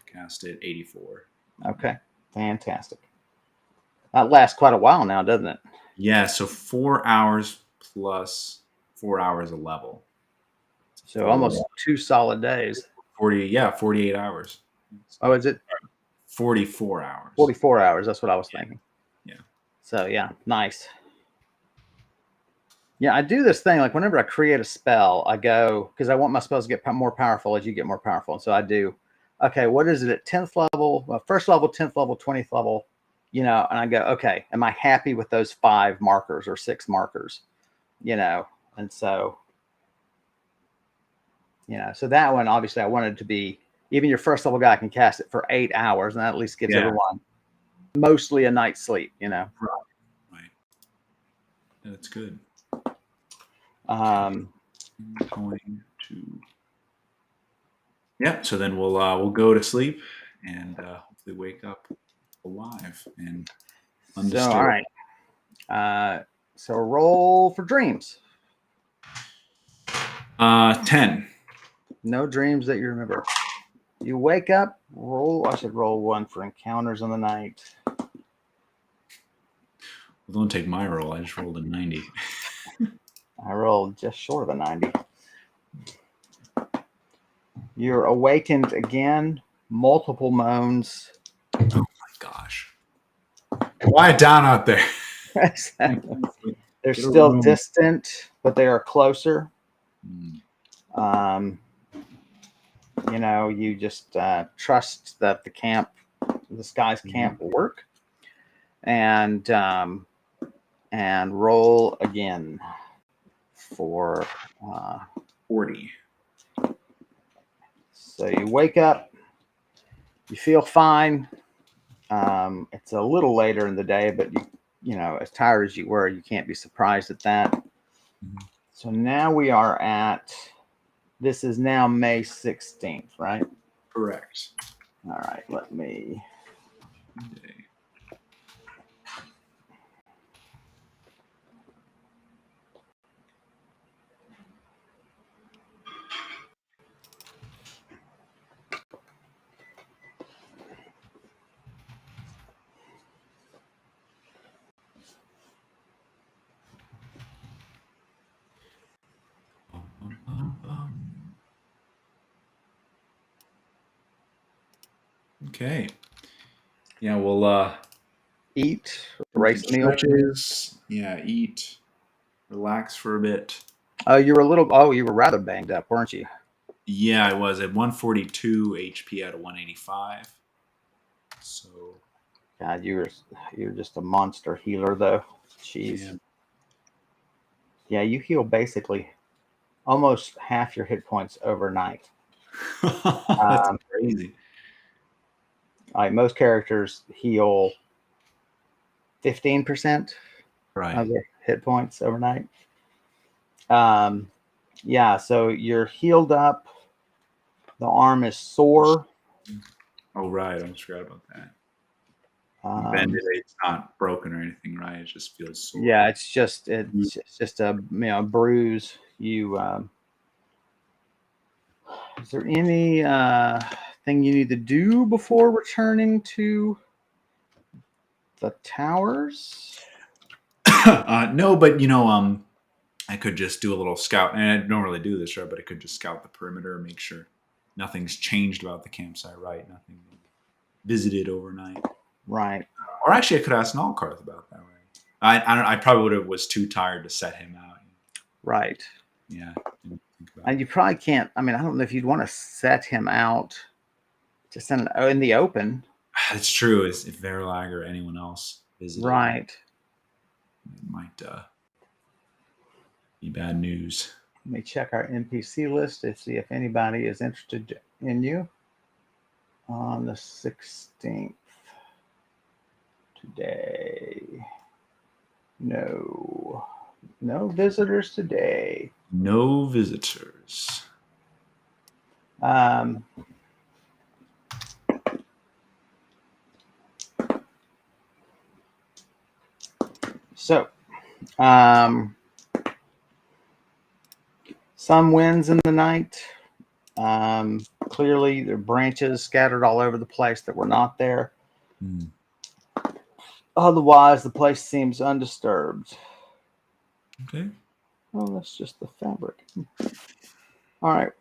Speaker 2: cast it 84.
Speaker 1: Okay, fantastic. That lasts quite a while now, doesn't it?
Speaker 2: Yeah, so 4 hours plus 4 hours a level.
Speaker 1: So almost 2 solid days.
Speaker 2: 48 hours.
Speaker 1: Oh, is it?
Speaker 2: 44 hours.
Speaker 1: 44 hours. That's what I was thinking.
Speaker 2: Yeah.
Speaker 1: So, yeah, nice. Yeah, I do this thing. Like whenever I create a spell, I go, because I want my spells to get more powerful as you get more powerful. And so I do, okay, what is it at 10th level? Well, first level, 10th level, 20th level, and I go, okay, am I happy with those 5 markers or 6 markers? And so, so that one, obviously, I wanted to be, even your first level guy can cast it for 8 hours, and that at least gives everyone mostly a night's sleep,
Speaker 2: Right. That's good.
Speaker 1: Going
Speaker 2: to. Yeah. So then we'll go to sleep and hopefully wake up alive and undisturbed.
Speaker 1: So, all right. So roll for dreams.
Speaker 2: 10.
Speaker 1: No dreams that you remember. You wake up, I should roll 1 for encounters in the night.
Speaker 2: Well, don't take my roll. I just rolled a 90.
Speaker 1: I rolled just short of a 90. You're awakened again, multiple moans.
Speaker 2: Oh my gosh. Quiet down out there.
Speaker 1: They're still distant, but they are closer. You just trust that this guy's camp will work, and roll again for
Speaker 2: 40.
Speaker 1: So you wake up, you feel fine. It's a little later in the day, but as tired as you were, you can't be surprised at that. So now we are this is now May 16th, right?
Speaker 2: Correct.
Speaker 1: All right, let me
Speaker 2: Day. Okay. Yeah, we'll
Speaker 1: Eat,
Speaker 2: do some
Speaker 1: race meal.
Speaker 2: stretches. Yeah, eat, relax for a bit.
Speaker 1: Oh, you were a little. Oh, you were rather banged up, weren't you?
Speaker 2: Yeah, I was at 142 HP out of 185. So
Speaker 1: God, you're just a monster healer, though. Jeez.
Speaker 2: yeah,
Speaker 1: Yeah, you heal basically almost half your hit points overnight.
Speaker 2: that's
Speaker 1: Um,
Speaker 2: crazy.
Speaker 1: like most characters heal 15%
Speaker 2: Right.
Speaker 1: of their hit points overnight. Um, yeah, so you're healed up. The arm is sore.
Speaker 2: Oh, right. I almost forgot about that.
Speaker 1: Um,
Speaker 2: Bended, it's not broken or anything, right? It just feels sore.
Speaker 1: yeah, it's just a bruise. Is there any thing you need to do before returning to the towers?
Speaker 2: No, but I could just do a little scout, and I don't really do this, right? But I could just scout the perimeter, make sure nothing's changed about the campsite, right? Nothing visited overnight.
Speaker 1: Right.
Speaker 2: Or actually, I could ask Nalkarth about that, right? I probably would have was too tired to set him out.
Speaker 1: Right.
Speaker 2: Yeah, didn't think about
Speaker 1: And you probably can't. I mean, I don't know if you'd want to set him out just in the open.
Speaker 2: It's true. If Verlag or anyone else visited,
Speaker 1: Right.
Speaker 2: it might be bad news.
Speaker 1: Let me check our NPC list to see if anybody is interested in you on the 16th. Today. No. No visitors today.
Speaker 2: No visitors.
Speaker 1: Um, so, some winds in the night. Clearly, there are branches scattered all over the place that were not there.
Speaker 2: Hmm.
Speaker 1: Otherwise, the place seems undisturbed.
Speaker 2: Okay.
Speaker 1: Oh, that's just the fabric. All right.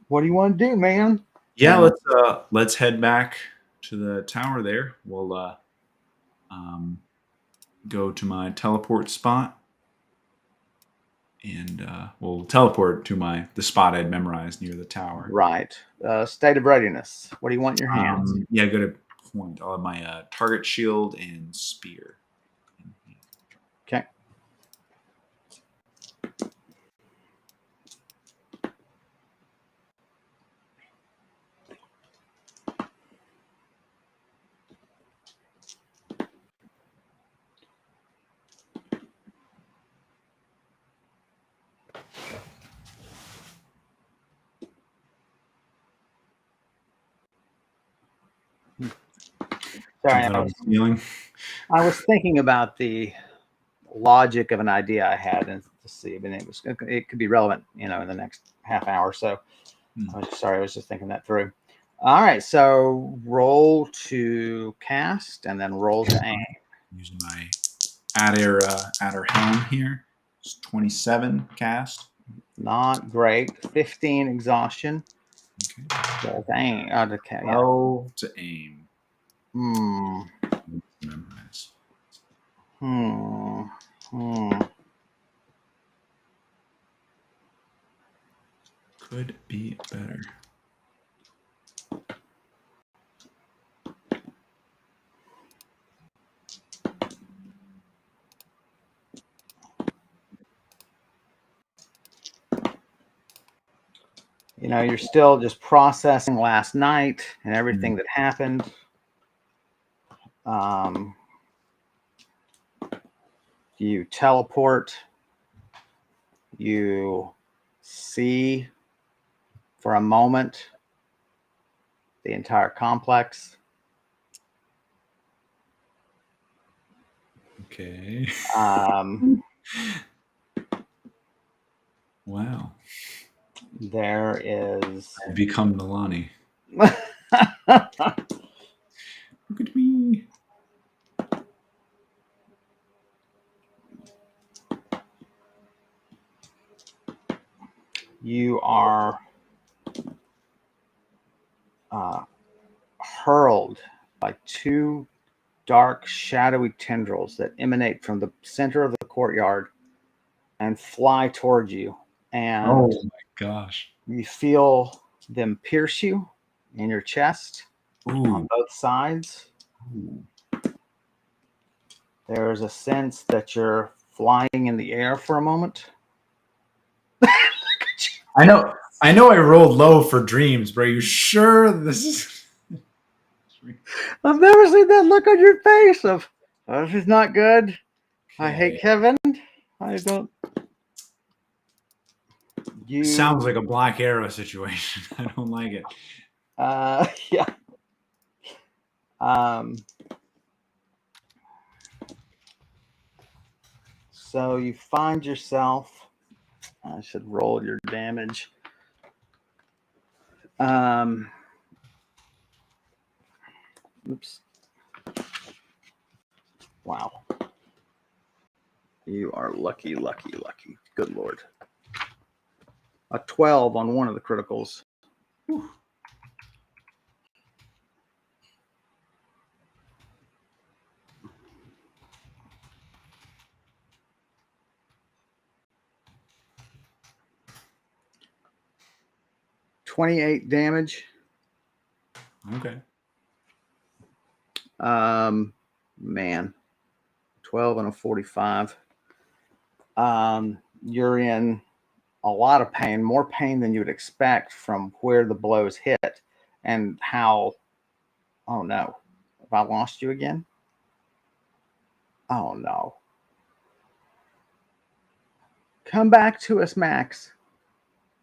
Speaker 1: What do you want to do, man?
Speaker 2: Yeah,
Speaker 1: And
Speaker 2: let's head back to the tower there. We'll um, go to my teleport spot, and we'll teleport to the spot I'd memorized near the tower.
Speaker 1: right. State of readiness. What do you want in your hands?
Speaker 2: Yeah, go to point. I'll have my target shield and spear.
Speaker 1: Okay. Sorry,
Speaker 2: Something I was feeling.
Speaker 1: I was thinking about the logic of an idea I had, and to see, and it could be relevant, in the next half hour or so. I was just thinking that through. All right, so roll to cast, and then roll to aim.
Speaker 2: Using my adder helm here. It's 27 cast.
Speaker 1: Not great. 15 exhaustion.
Speaker 2: Okay.
Speaker 1: Roll to aim. Yeah.
Speaker 2: To aim.
Speaker 1: Hmm.
Speaker 2: Memorize.
Speaker 1: Hmm. Hmm.
Speaker 2: Could be better.
Speaker 1: You're still just processing last night and everything that happened. You teleport. You see for a moment the entire complex.
Speaker 2: Okay. Wow.
Speaker 1: There is.
Speaker 2: I've become Nalani. Look at me.
Speaker 1: You are hurled by two dark, shadowy tendrils that emanate from the center of the courtyard and fly towards you. And
Speaker 2: Oh my gosh.
Speaker 1: you feel them pierce you in your chest on
Speaker 2: Ooh.
Speaker 1: both sides.
Speaker 2: Ooh.
Speaker 1: There's a sense that you're flying in the air for a moment.
Speaker 2: I know I rolled low for dreams, but are you sure this is
Speaker 1: I've never seen that look on your face of, oh, this is not good. I hate Kevin. I don't. You
Speaker 2: sounds like a Black Arrow situation. I don't like it.
Speaker 1: yeah. So you find yourself. I should roll your damage. Oops. Wow. You are lucky, lucky, lucky. Good Lord. A 12 on one of the criticals. Whew. $28 damage.
Speaker 2: Okay.
Speaker 1: Man. 12 and a 45. You're in a lot of pain, more pain than you would expect from where the blows hit and how. Oh no. Have I lost you again? Oh no. Come back to us, Max.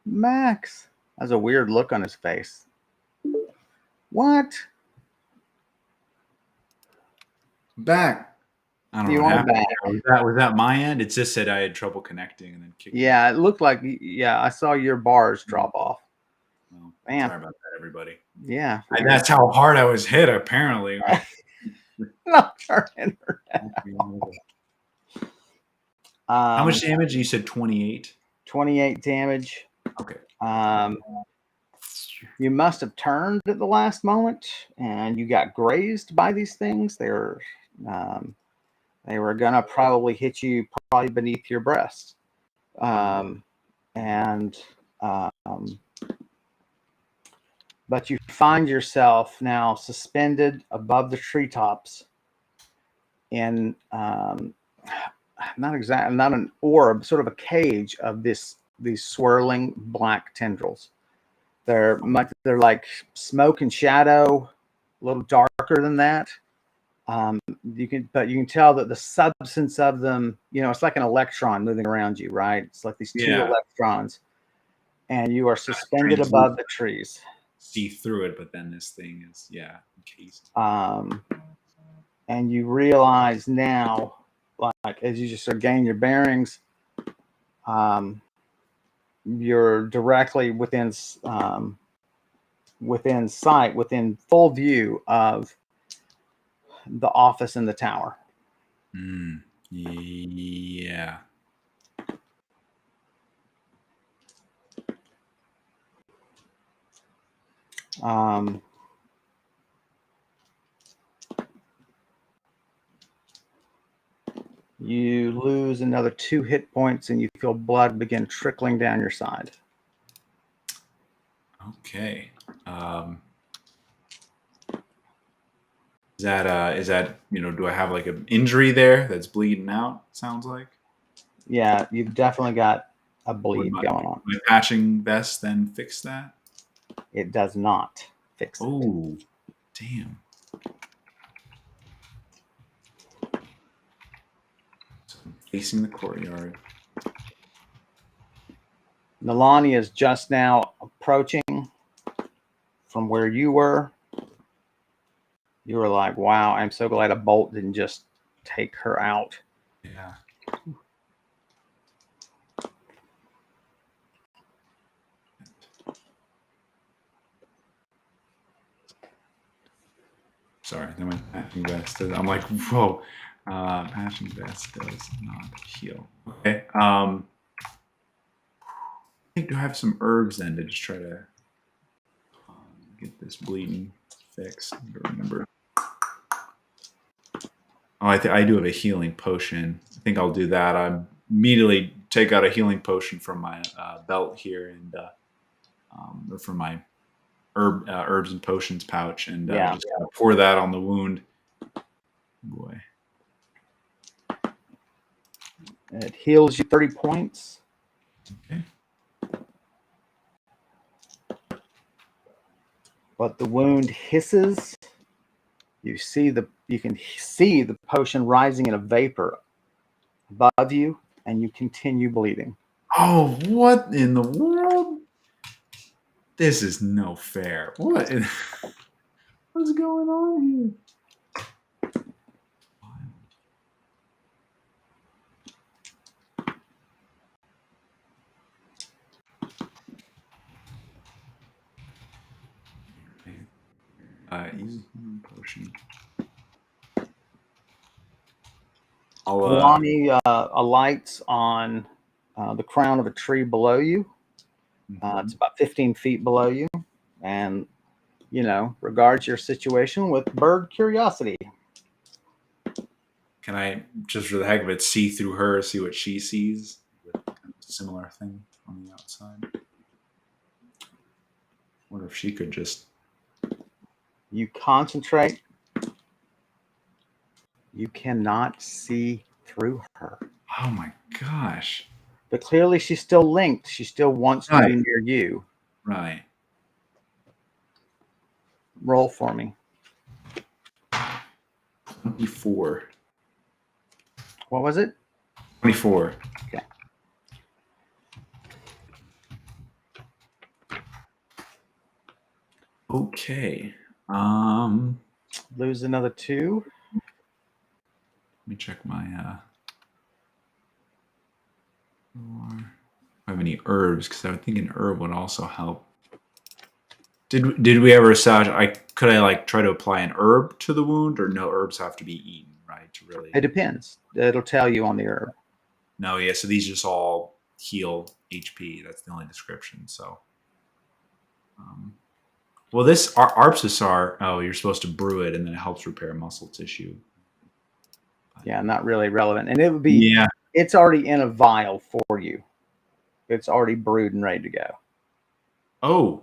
Speaker 1: Max. That's a weird look on his face. What?
Speaker 2: Back. I don't
Speaker 1: You
Speaker 2: know what
Speaker 1: are
Speaker 2: happened.
Speaker 1: back.
Speaker 2: Was that my end? It just said I had trouble connecting and then kicked.
Speaker 1: Yeah, it looked like, yeah, I saw your bars drop off.
Speaker 2: Well,
Speaker 1: Man.
Speaker 2: sorry about that, everybody.
Speaker 1: Yeah.
Speaker 2: That's how hard I was hit, apparently.
Speaker 1: Not our internet.
Speaker 2: How much damage? You said 28.
Speaker 1: 28 damage.
Speaker 2: Okay.
Speaker 1: You must have turned at the last moment, and you got grazed by these things. They were gonna probably hit you probably beneath your breast, but you find yourself now suspended above the treetops in not an orb, sort of a cage of these swirling black tendrils. They're like smoke and shadow, a little darker than that. You can tell that the substance of them, it's like an electron moving around you, right? It's like these two electrons, and you are suspended above the trees.
Speaker 2: See through it, but then this thing is encased.
Speaker 1: And you realize now, like as you just sort of gain your bearings, you're directly within sight, within full view of the office in the tower.
Speaker 2: Yeah.
Speaker 1: You lose another 2 hit points, and you feel blood begin trickling down your side.
Speaker 2: Okay. Is that do I have like an injury there that's bleeding out? Sounds like.
Speaker 1: Yeah, you've definitely got a bleed going on.
Speaker 2: My patching vest then fix that?
Speaker 1: It does not fix it.
Speaker 2: Oh, damn. So I'm facing the courtyard.
Speaker 1: Nalani is just now approaching from where you were. You were like, wow, I'm so glad a bolt didn't just take her out.
Speaker 2: Yeah. Sorry, then my passion vest. I'm like, whoa. Passion vest does not heal. Okay. I think do I have some herbs then to just try to get this bleeding fixed? I don't remember. Oh, I do have a healing potion. I think I'll do that. I immediately take out a healing potion from my belt here and or from my herbs and potions pouch, and just kind of pour that on the wound. Boy,
Speaker 1: It heals you 30 points.
Speaker 2: okay.
Speaker 1: But the wound hisses. You can see the potion rising in a vapor above you, and you continue bleeding.
Speaker 2: Oh, what in the world? This is no fair. What's going on here? Use potion.
Speaker 1: Kalani alights on the crown of a tree below you. It's about 15 feet below you, and regards your situation with bird curiosity.
Speaker 2: Can I, just for the heck of it, see through her, see what she sees? With kind of a similar thing on the outside. Wonder if she could just.
Speaker 1: You concentrate. You cannot see through her.
Speaker 2: Oh my gosh.
Speaker 1: But clearly she's still linked. She still wants to be near you.
Speaker 2: Right.
Speaker 1: Roll for me.
Speaker 2: 24.
Speaker 1: What was it?
Speaker 2: 24.
Speaker 1: Okay.
Speaker 2: Okay.
Speaker 1: Lose another 2.
Speaker 2: Let me check my do I have any herbs? Because I would think an herb would also help. Did we ever establish? Could I like try to apply an herb to the wound, or no herbs have to be eaten, right? To really.
Speaker 1: It depends. It'll tell you on the herb.
Speaker 2: No, yeah. So these just all heal HP. That's the only description. So. Well, this Arpsisar. Oh, you're supposed to brew it, and then it helps repair muscle tissue.
Speaker 1: Yeah, not really relevant. And it would be.
Speaker 2: Yeah.
Speaker 1: It's already in a vial for you. It's already brewed and ready to go.
Speaker 2: Oh.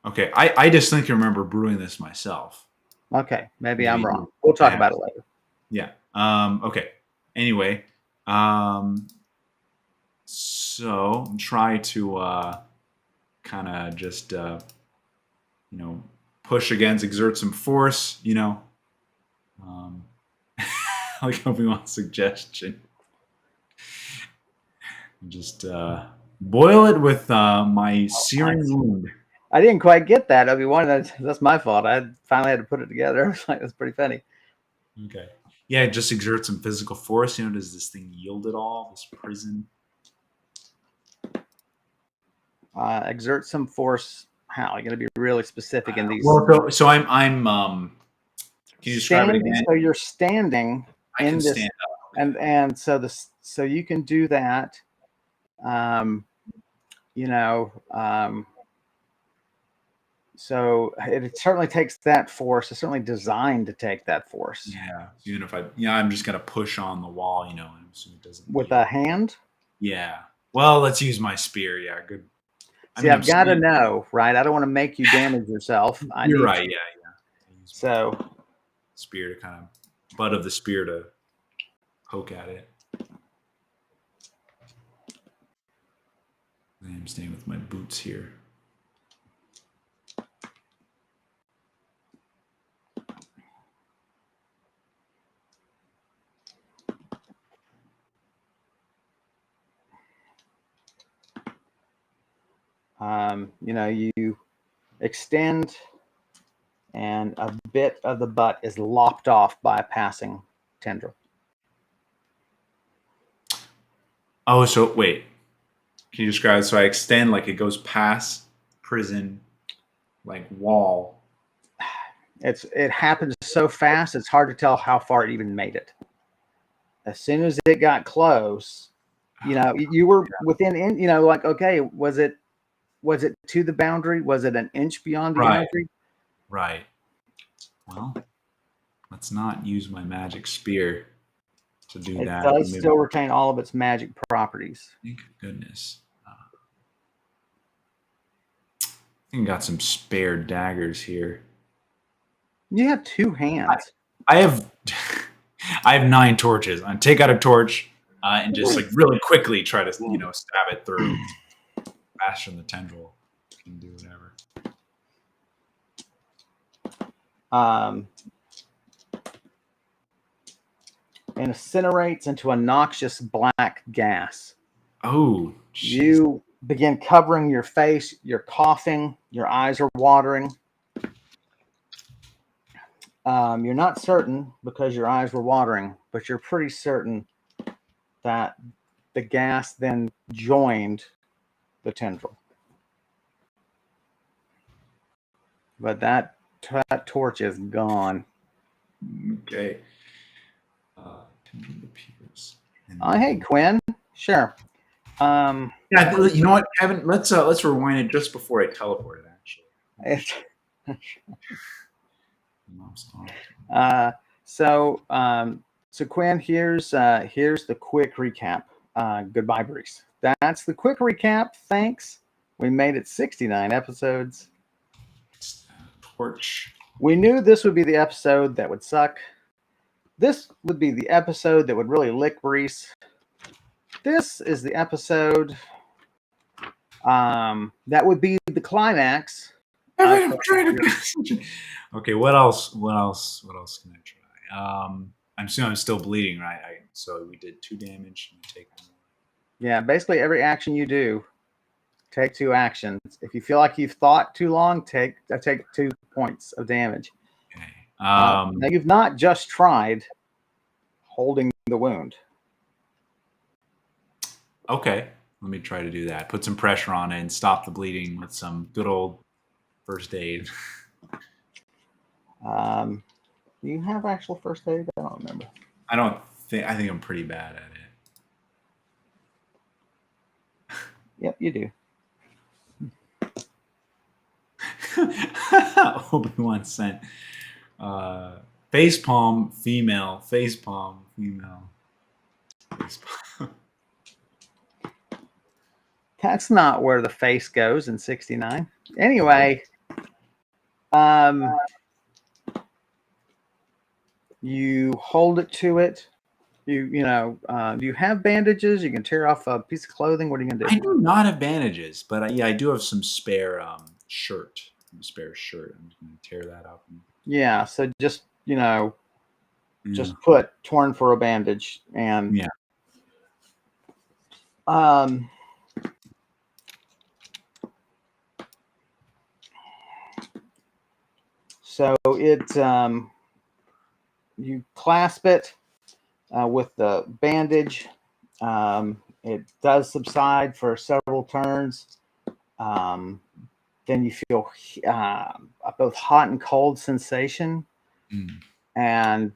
Speaker 2: Okay, I distinctly remember brewing this myself.
Speaker 1: Okay, maybe I'm wrong. We'll talk about it later.
Speaker 2: Yeah. Okay. Anyway, so try to kind of just push against, exert some force. Like helping on suggestion. Just boil it with my searing wound.
Speaker 1: I didn't quite get that, Obi-Wan. That's my fault. I finally had to put it together. I was like, that's pretty funny.
Speaker 2: Okay. Yeah, just exert some physical force. Does this thing yield at all? This prison?
Speaker 1: Exert some force. How? You're going to be really specific in these.
Speaker 2: Well, so I'm. Can you describe it again?
Speaker 1: So you're standing
Speaker 2: I can stand up.
Speaker 1: Okay. And so you can do that. So it certainly takes that force. It's certainly designed to take that force.
Speaker 2: Yeah. Even if I'm just gonna push on the wall, and assume it doesn't.
Speaker 1: With a hand.
Speaker 2: Yeah. Well, let's use my spear. Yeah. Good.
Speaker 1: See, I've got to know, right? I don't want to make you damage yourself.
Speaker 2: You're right. Yeah.
Speaker 1: So
Speaker 2: spear to kind of butt of the spear to poke at it. I'm staying with my boots here.
Speaker 1: You extend and a bit of the butt is lopped off by a passing tendril.
Speaker 2: Oh, so wait. Can you describe? So I extend like it goes past prison, like wall.
Speaker 1: It happens so fast, it's hard to tell how far it even made it. As soon as it got close, you were within, like, okay, was it to the boundary? Was it an inch beyond the
Speaker 2: Right.
Speaker 1: boundary?
Speaker 2: Right. Well, let's not use my magic spear to do
Speaker 1: It
Speaker 2: that.
Speaker 1: does still retain all of its magic properties.
Speaker 2: Thank goodness. I think I got some spare daggers here.
Speaker 1: You have 2 hands.
Speaker 2: I have 9 torches. I take out a torch and just like really quickly try to stab it through. Faster than the tendril can do whatever.
Speaker 1: Incinerates into a noxious black gas.
Speaker 2: Oh, geez.
Speaker 1: You begin covering your face. You're coughing. Your eyes are watering. You're not certain because your eyes were watering, but you're pretty certain that the gas then joined the tendril. But that torch is gone.
Speaker 2: Okay.
Speaker 1: Hey, Quinn. Sure.
Speaker 2: Yeah, you know what, Kevin? Let's rewind it just before I teleported. Actually.
Speaker 1: So Quinn, here's the quick recap. Goodbye, Brise. That's the quick recap. Thanks. We made it 69 episodes.
Speaker 2: Torch.
Speaker 1: We knew this would be the episode that would suck. This would be the episode that would really lick Brise. This is the episode that would be the climax.
Speaker 2: Okay, what else can I try? I'm assuming I'm still bleeding, right? So we did 2 damage.
Speaker 1: Yeah, basically every action you do, take 2 actions. If you feel like you've thought too long, take 2 points of damage.
Speaker 2: Okay.
Speaker 1: Now you've not just tried holding the wound.
Speaker 2: Okay, let me try to do that. Put some pressure on it and stop the bleeding with some good old first aid.
Speaker 1: Do you have actual first aid? I don't remember.
Speaker 2: I think I'm pretty bad at it.
Speaker 1: Yep, you do.
Speaker 2: Obi-Wan sent facepalm female. Facepalm female. Facepalm.
Speaker 1: That's not where the face goes in 69. Anyway, you hold it to it. Do you have bandages? You can tear off a piece of clothing. What are you gonna do?
Speaker 2: I do not have bandages, but I do have some spare shirt. Spare shirt. I'm just gonna tear that up.
Speaker 1: Yeah. So just just put torn for a bandage and
Speaker 2: yeah.
Speaker 1: So you clasp it with the bandage. It does subside for several turns. Then you feel both hot and cold sensation, and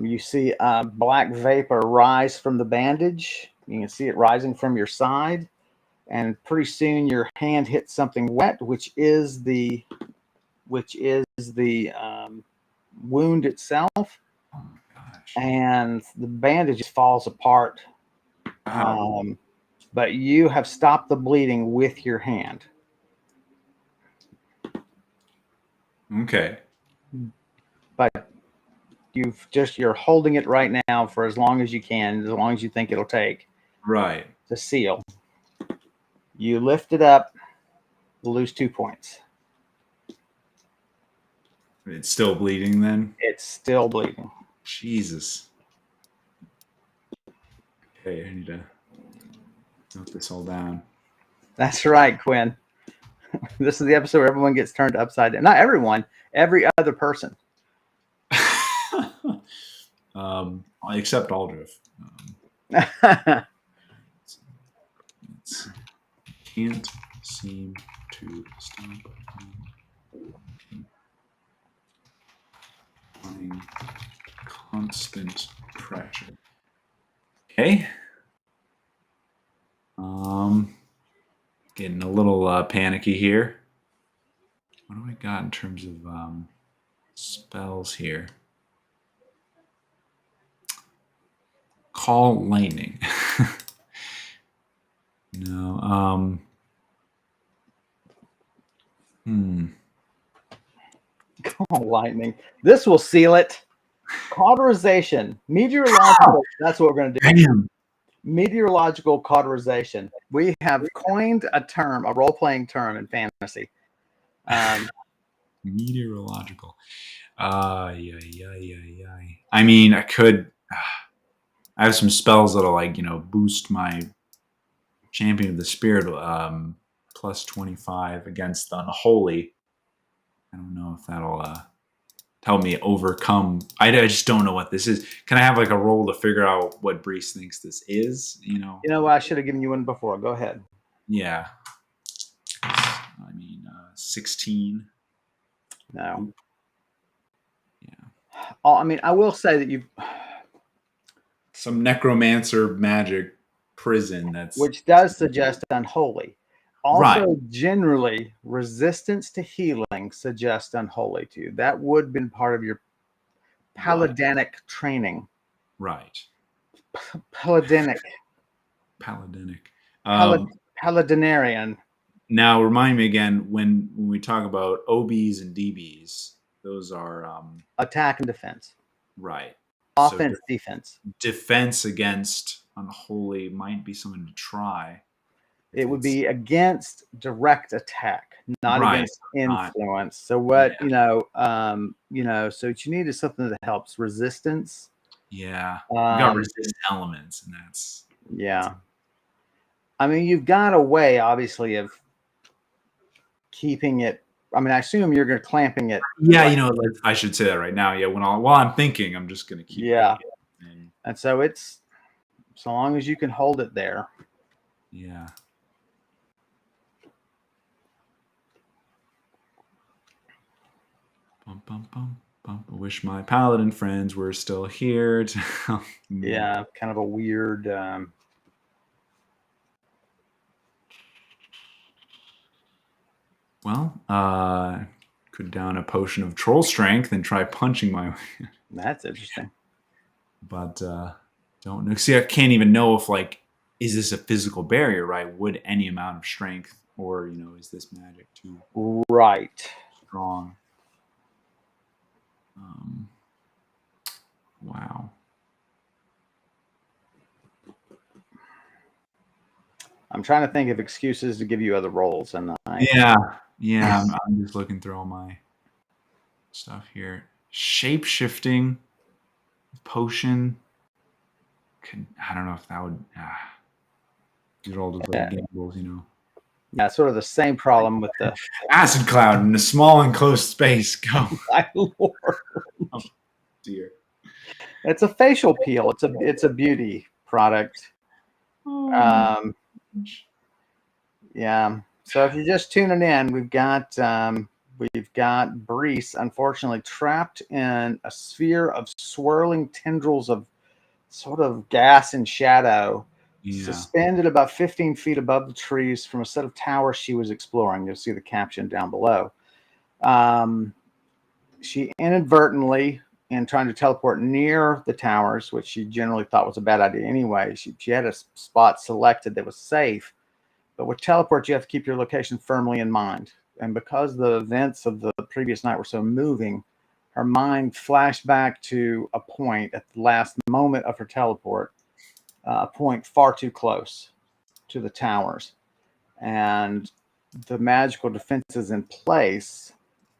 Speaker 1: you see a black vapor rise from the bandage. You can see it rising from your side, and pretty soon your hand hits something wet, which is the wound itself. Oh my gosh. And the bandage falls apart. But you have stopped the bleeding with your hand.
Speaker 2: Okay.
Speaker 1: But you're holding it right now for as long as you can, as long as you think it'll take.
Speaker 2: Right.
Speaker 1: To seal. You lift it up, lose 2 points.
Speaker 2: It's still bleeding then?
Speaker 1: It's still bleeding.
Speaker 2: Jesus. Okay, I need to note this all down.
Speaker 1: That's right, Quinn. This is the episode where everyone gets turned upside down. Not everyone, every other person.
Speaker 2: Except Aldrich. Can't seem to stop applying constant pressure. Okay. Getting a little panicky here. What do I got in terms of spells here? Call lightning. No.
Speaker 1: Call lightning. This will seal it. Cauterization. Meteorological. That's what we're going to do.
Speaker 2: Damn.
Speaker 1: Meteorological cauterization. We have coined a term, a role-playing term in fantasy.
Speaker 2: Meteorological. I mean, I could. I have some spells that'll boost my Champion of the Spirit plus 25 against the Unholy. I don't know if that'll help me overcome. I just don't know what this is. Can I have a roll to figure out what Brise thinks this is?
Speaker 1: You know what? I should have given you one before. Go ahead.
Speaker 2: Yeah. I mean, 16.
Speaker 1: No.
Speaker 2: Yeah.
Speaker 1: I mean, I will say that you've
Speaker 2: some necromancer magic prison
Speaker 1: which does suggest unholy. Also,
Speaker 2: right.
Speaker 1: Generally, resistance to healing suggests unholy to you. That would have been part of your paladinic training.
Speaker 2: Right.
Speaker 1: Paladinic. Paladinarian.
Speaker 2: Now, remind me again, when we talk about OBs and DBs, those are
Speaker 1: attack and defense.
Speaker 2: Right.
Speaker 1: Offense, defense.
Speaker 2: Defense against unholy might be something to try.
Speaker 1: It would be against direct attack, not against influence. So what, so what you need is something that helps resistance.
Speaker 2: Yeah. You got resist elements, and that's
Speaker 1: I mean, you've got a way, obviously, of keeping it. I mean, I assume you're going to clamping it.
Speaker 2: Yeah, I should say that right now. Yeah, while I'm thinking, I'm just going to keep.
Speaker 1: Yeah, and so it's so long as you can hold it there.
Speaker 2: Yeah. Bum, bum, bum, bum. I wish my paladin friends were still here.
Speaker 1: Yeah, kind of a weird.
Speaker 2: Well, could down a potion of troll strength and try punching my way.
Speaker 1: That's interesting.
Speaker 2: But don't know. See, I can't even know if is this a physical barrier, right? Would any amount of strength, or is this magic too strong? Wow.
Speaker 1: I'm trying to think of excuses to give you other rolls, and
Speaker 2: yeah. I'm just looking through all my stuff here. Shape shifting potion. I don't know if that would. These are all just gambles,
Speaker 1: Yeah, sort of the same problem with the
Speaker 2: acid cloud in a small enclosed space. Go,
Speaker 1: my lord.
Speaker 2: Oh, dear.
Speaker 1: It's a facial peel. It's a beauty product. Yeah. So if you're just tuning in, we've got Brise, unfortunately, trapped in a sphere of swirling tendrils of sort of gas and shadow, suspended about 15 feet above the trees from a set of towers she was exploring. You'll see the caption down below. She inadvertently, in trying to teleport near the towers, which she generally thought was a bad idea anyway, she had a spot selected that was safe. But with teleport, you have to keep your location firmly in mind. And because the events of the previous night were so moving, her mind flashed back to a point at the last moment of her teleport, a point far too close to the towers. And the magical defenses in place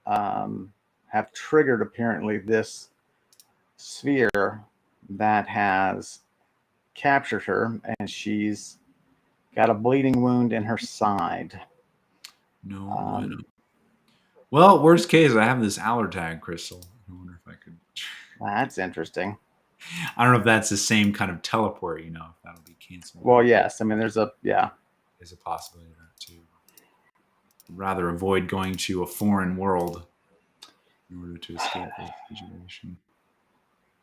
Speaker 1: have triggered, apparently, this sphere that has captured her, and she's got a bleeding wound in her side.
Speaker 2: No, I know. Well, worst case, I have this Allertag crystal. I wonder if I could.
Speaker 1: That's interesting.
Speaker 2: I don't know if that's the same kind of teleport. If that'll be canceled.
Speaker 1: Well, yes. I mean, there's a
Speaker 2: There's a possibility of that too. I'd rather avoid going to a foreign world in order to escape this situation.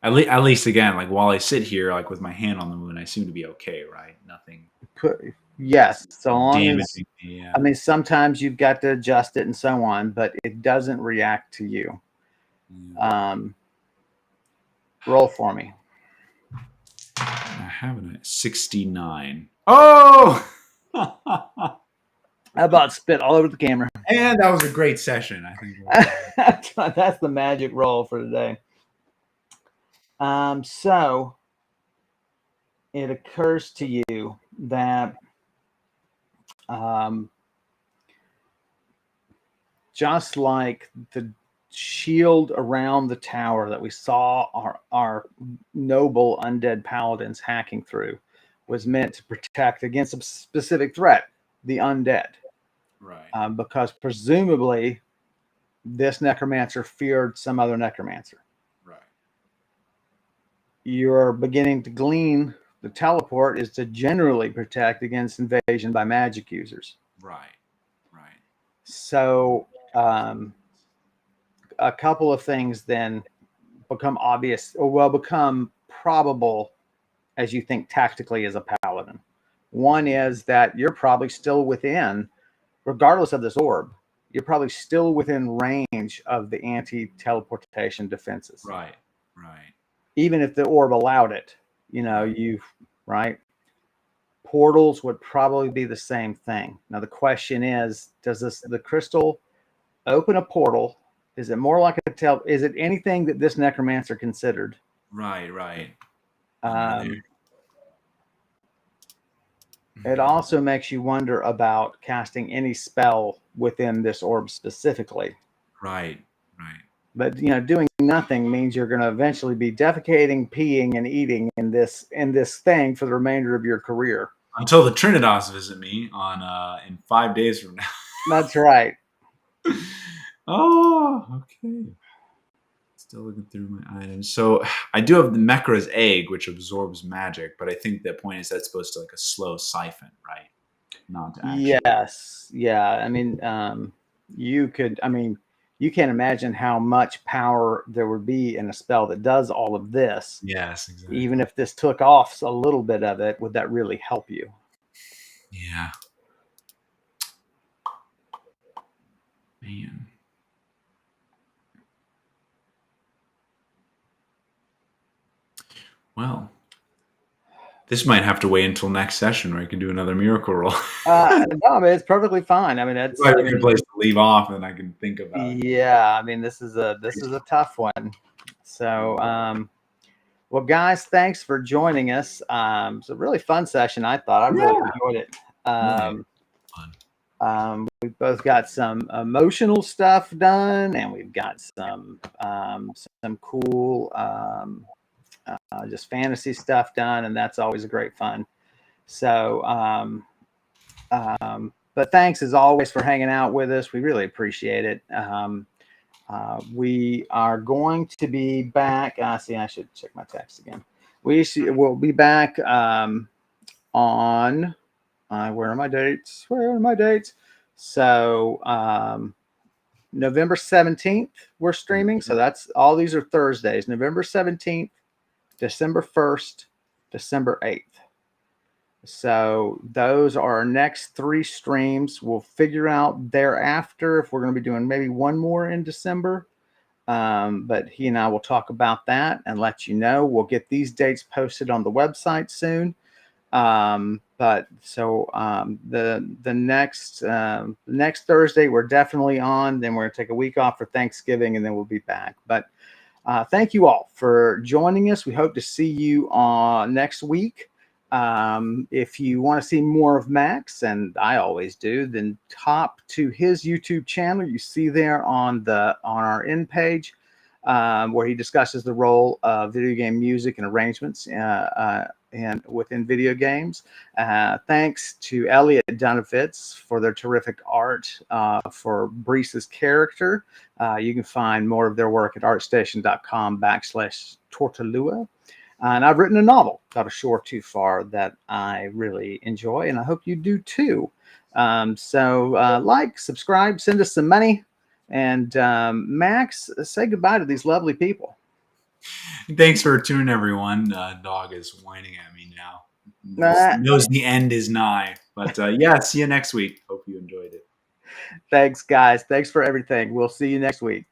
Speaker 2: At least again, like while I sit here, like with my hand on the moon, I seem to be okay, right? Nothing
Speaker 1: Yes. So long as
Speaker 2: damaging me. Yeah.
Speaker 1: I mean, sometimes you've got to adjust it and so on, but it doesn't react to you. Roll for me.
Speaker 2: I have it at 69. Oh!
Speaker 1: How about spit all over the camera?
Speaker 2: And that was a great session. I think
Speaker 1: that's the magic roll for today. So it occurs to you that just like the shield around the tower that we saw our noble undead paladins hacking through was meant to protect against a specific threat, the undead.
Speaker 2: Right.
Speaker 1: Because presumably this necromancer feared some other necromancer.
Speaker 2: Right.
Speaker 1: You're beginning to glean the teleport is to generally protect against invasion by magic users.
Speaker 2: Right. Right.
Speaker 1: So a couple of things then become obvious or will become probable as you think tactically as a paladin. One is that you're probably still within, regardless of this orb, you're probably still within range of the anti-teleportation defenses.
Speaker 2: Right. Right.
Speaker 1: Even if the orb allowed it, right? Portals would probably be the same thing. Now the question is, does the crystal open a portal? Is it more like is it anything that this necromancer considered?
Speaker 2: Right, right.
Speaker 1: It also makes you wonder about casting any spell within this orb specifically.
Speaker 2: Right, right.
Speaker 1: But doing nothing means you're going to eventually be defecating, peeing, and eating in this thing for the remainder of your career.
Speaker 2: Until the Trinidas visit me in 5 days from now.
Speaker 1: That's right.
Speaker 2: Oh, okay. Still looking through my items. So I do have the Mekra's egg, which absorbs magic, but I think the point is that's supposed to like a slow siphon, right? Not to actually.
Speaker 1: Yes. Yeah. I mean, you can't imagine how much power there would be in a spell that does all of this.
Speaker 2: Yes, exactly.
Speaker 1: Even if this took off a little bit of it, would that really help you?
Speaker 2: Yeah. Man. Well, this might have to wait until next session where I can do another miracle roll.
Speaker 1: No, I mean, it's perfectly fine. I mean, that's
Speaker 2: a good place to leave off, and I can think about it.
Speaker 1: Yeah, I mean, this is a tough one. So, well, guys, thanks for joining us. It's a really fun session. I thought I really enjoyed it. We've both got some emotional stuff done, and we've got some cool just fantasy stuff done, and that's always a great fun. So, but thanks as always for hanging out with us. We really appreciate it. We are going to be back. See, I should check my text again. We'll be back on. Where are my dates? So November 17th, we're streaming. So that's all. These are Thursdays. November 17th, December 1st, December 8th. So those are our next 3 streams. We'll figure out thereafter if we're going to be doing maybe one more in December. But he and I will talk about that and let you know. We'll get these dates posted on the website soon. But so the next Thursday we're definitely on. Then we're going to take a week off for Thanksgiving, and then we'll be back. But thank you all for joining us. We hope to see you next week. If you want to see more of Max, and I always do, then top to his YouTube channel. You see there on our end page where he discusses the role of video game music and arrangements and within video games. Thanks to Elliot Dunavitz for their terrific art for Brise's character. You can find more of their work at artstation.com/Tortolua. And I've written a novel called A Shore Too Far that I really enjoy, and I hope you do too. So like, subscribe, send us some money. And Max, say goodbye to these lovely people.
Speaker 2: Thanks for tuning, everyone. Dog is whining at me now. Knows the end is nigh. But yeah, see you next week. Hope you enjoyed it.
Speaker 1: Thanks, guys. Thanks for everything. We'll see you next week.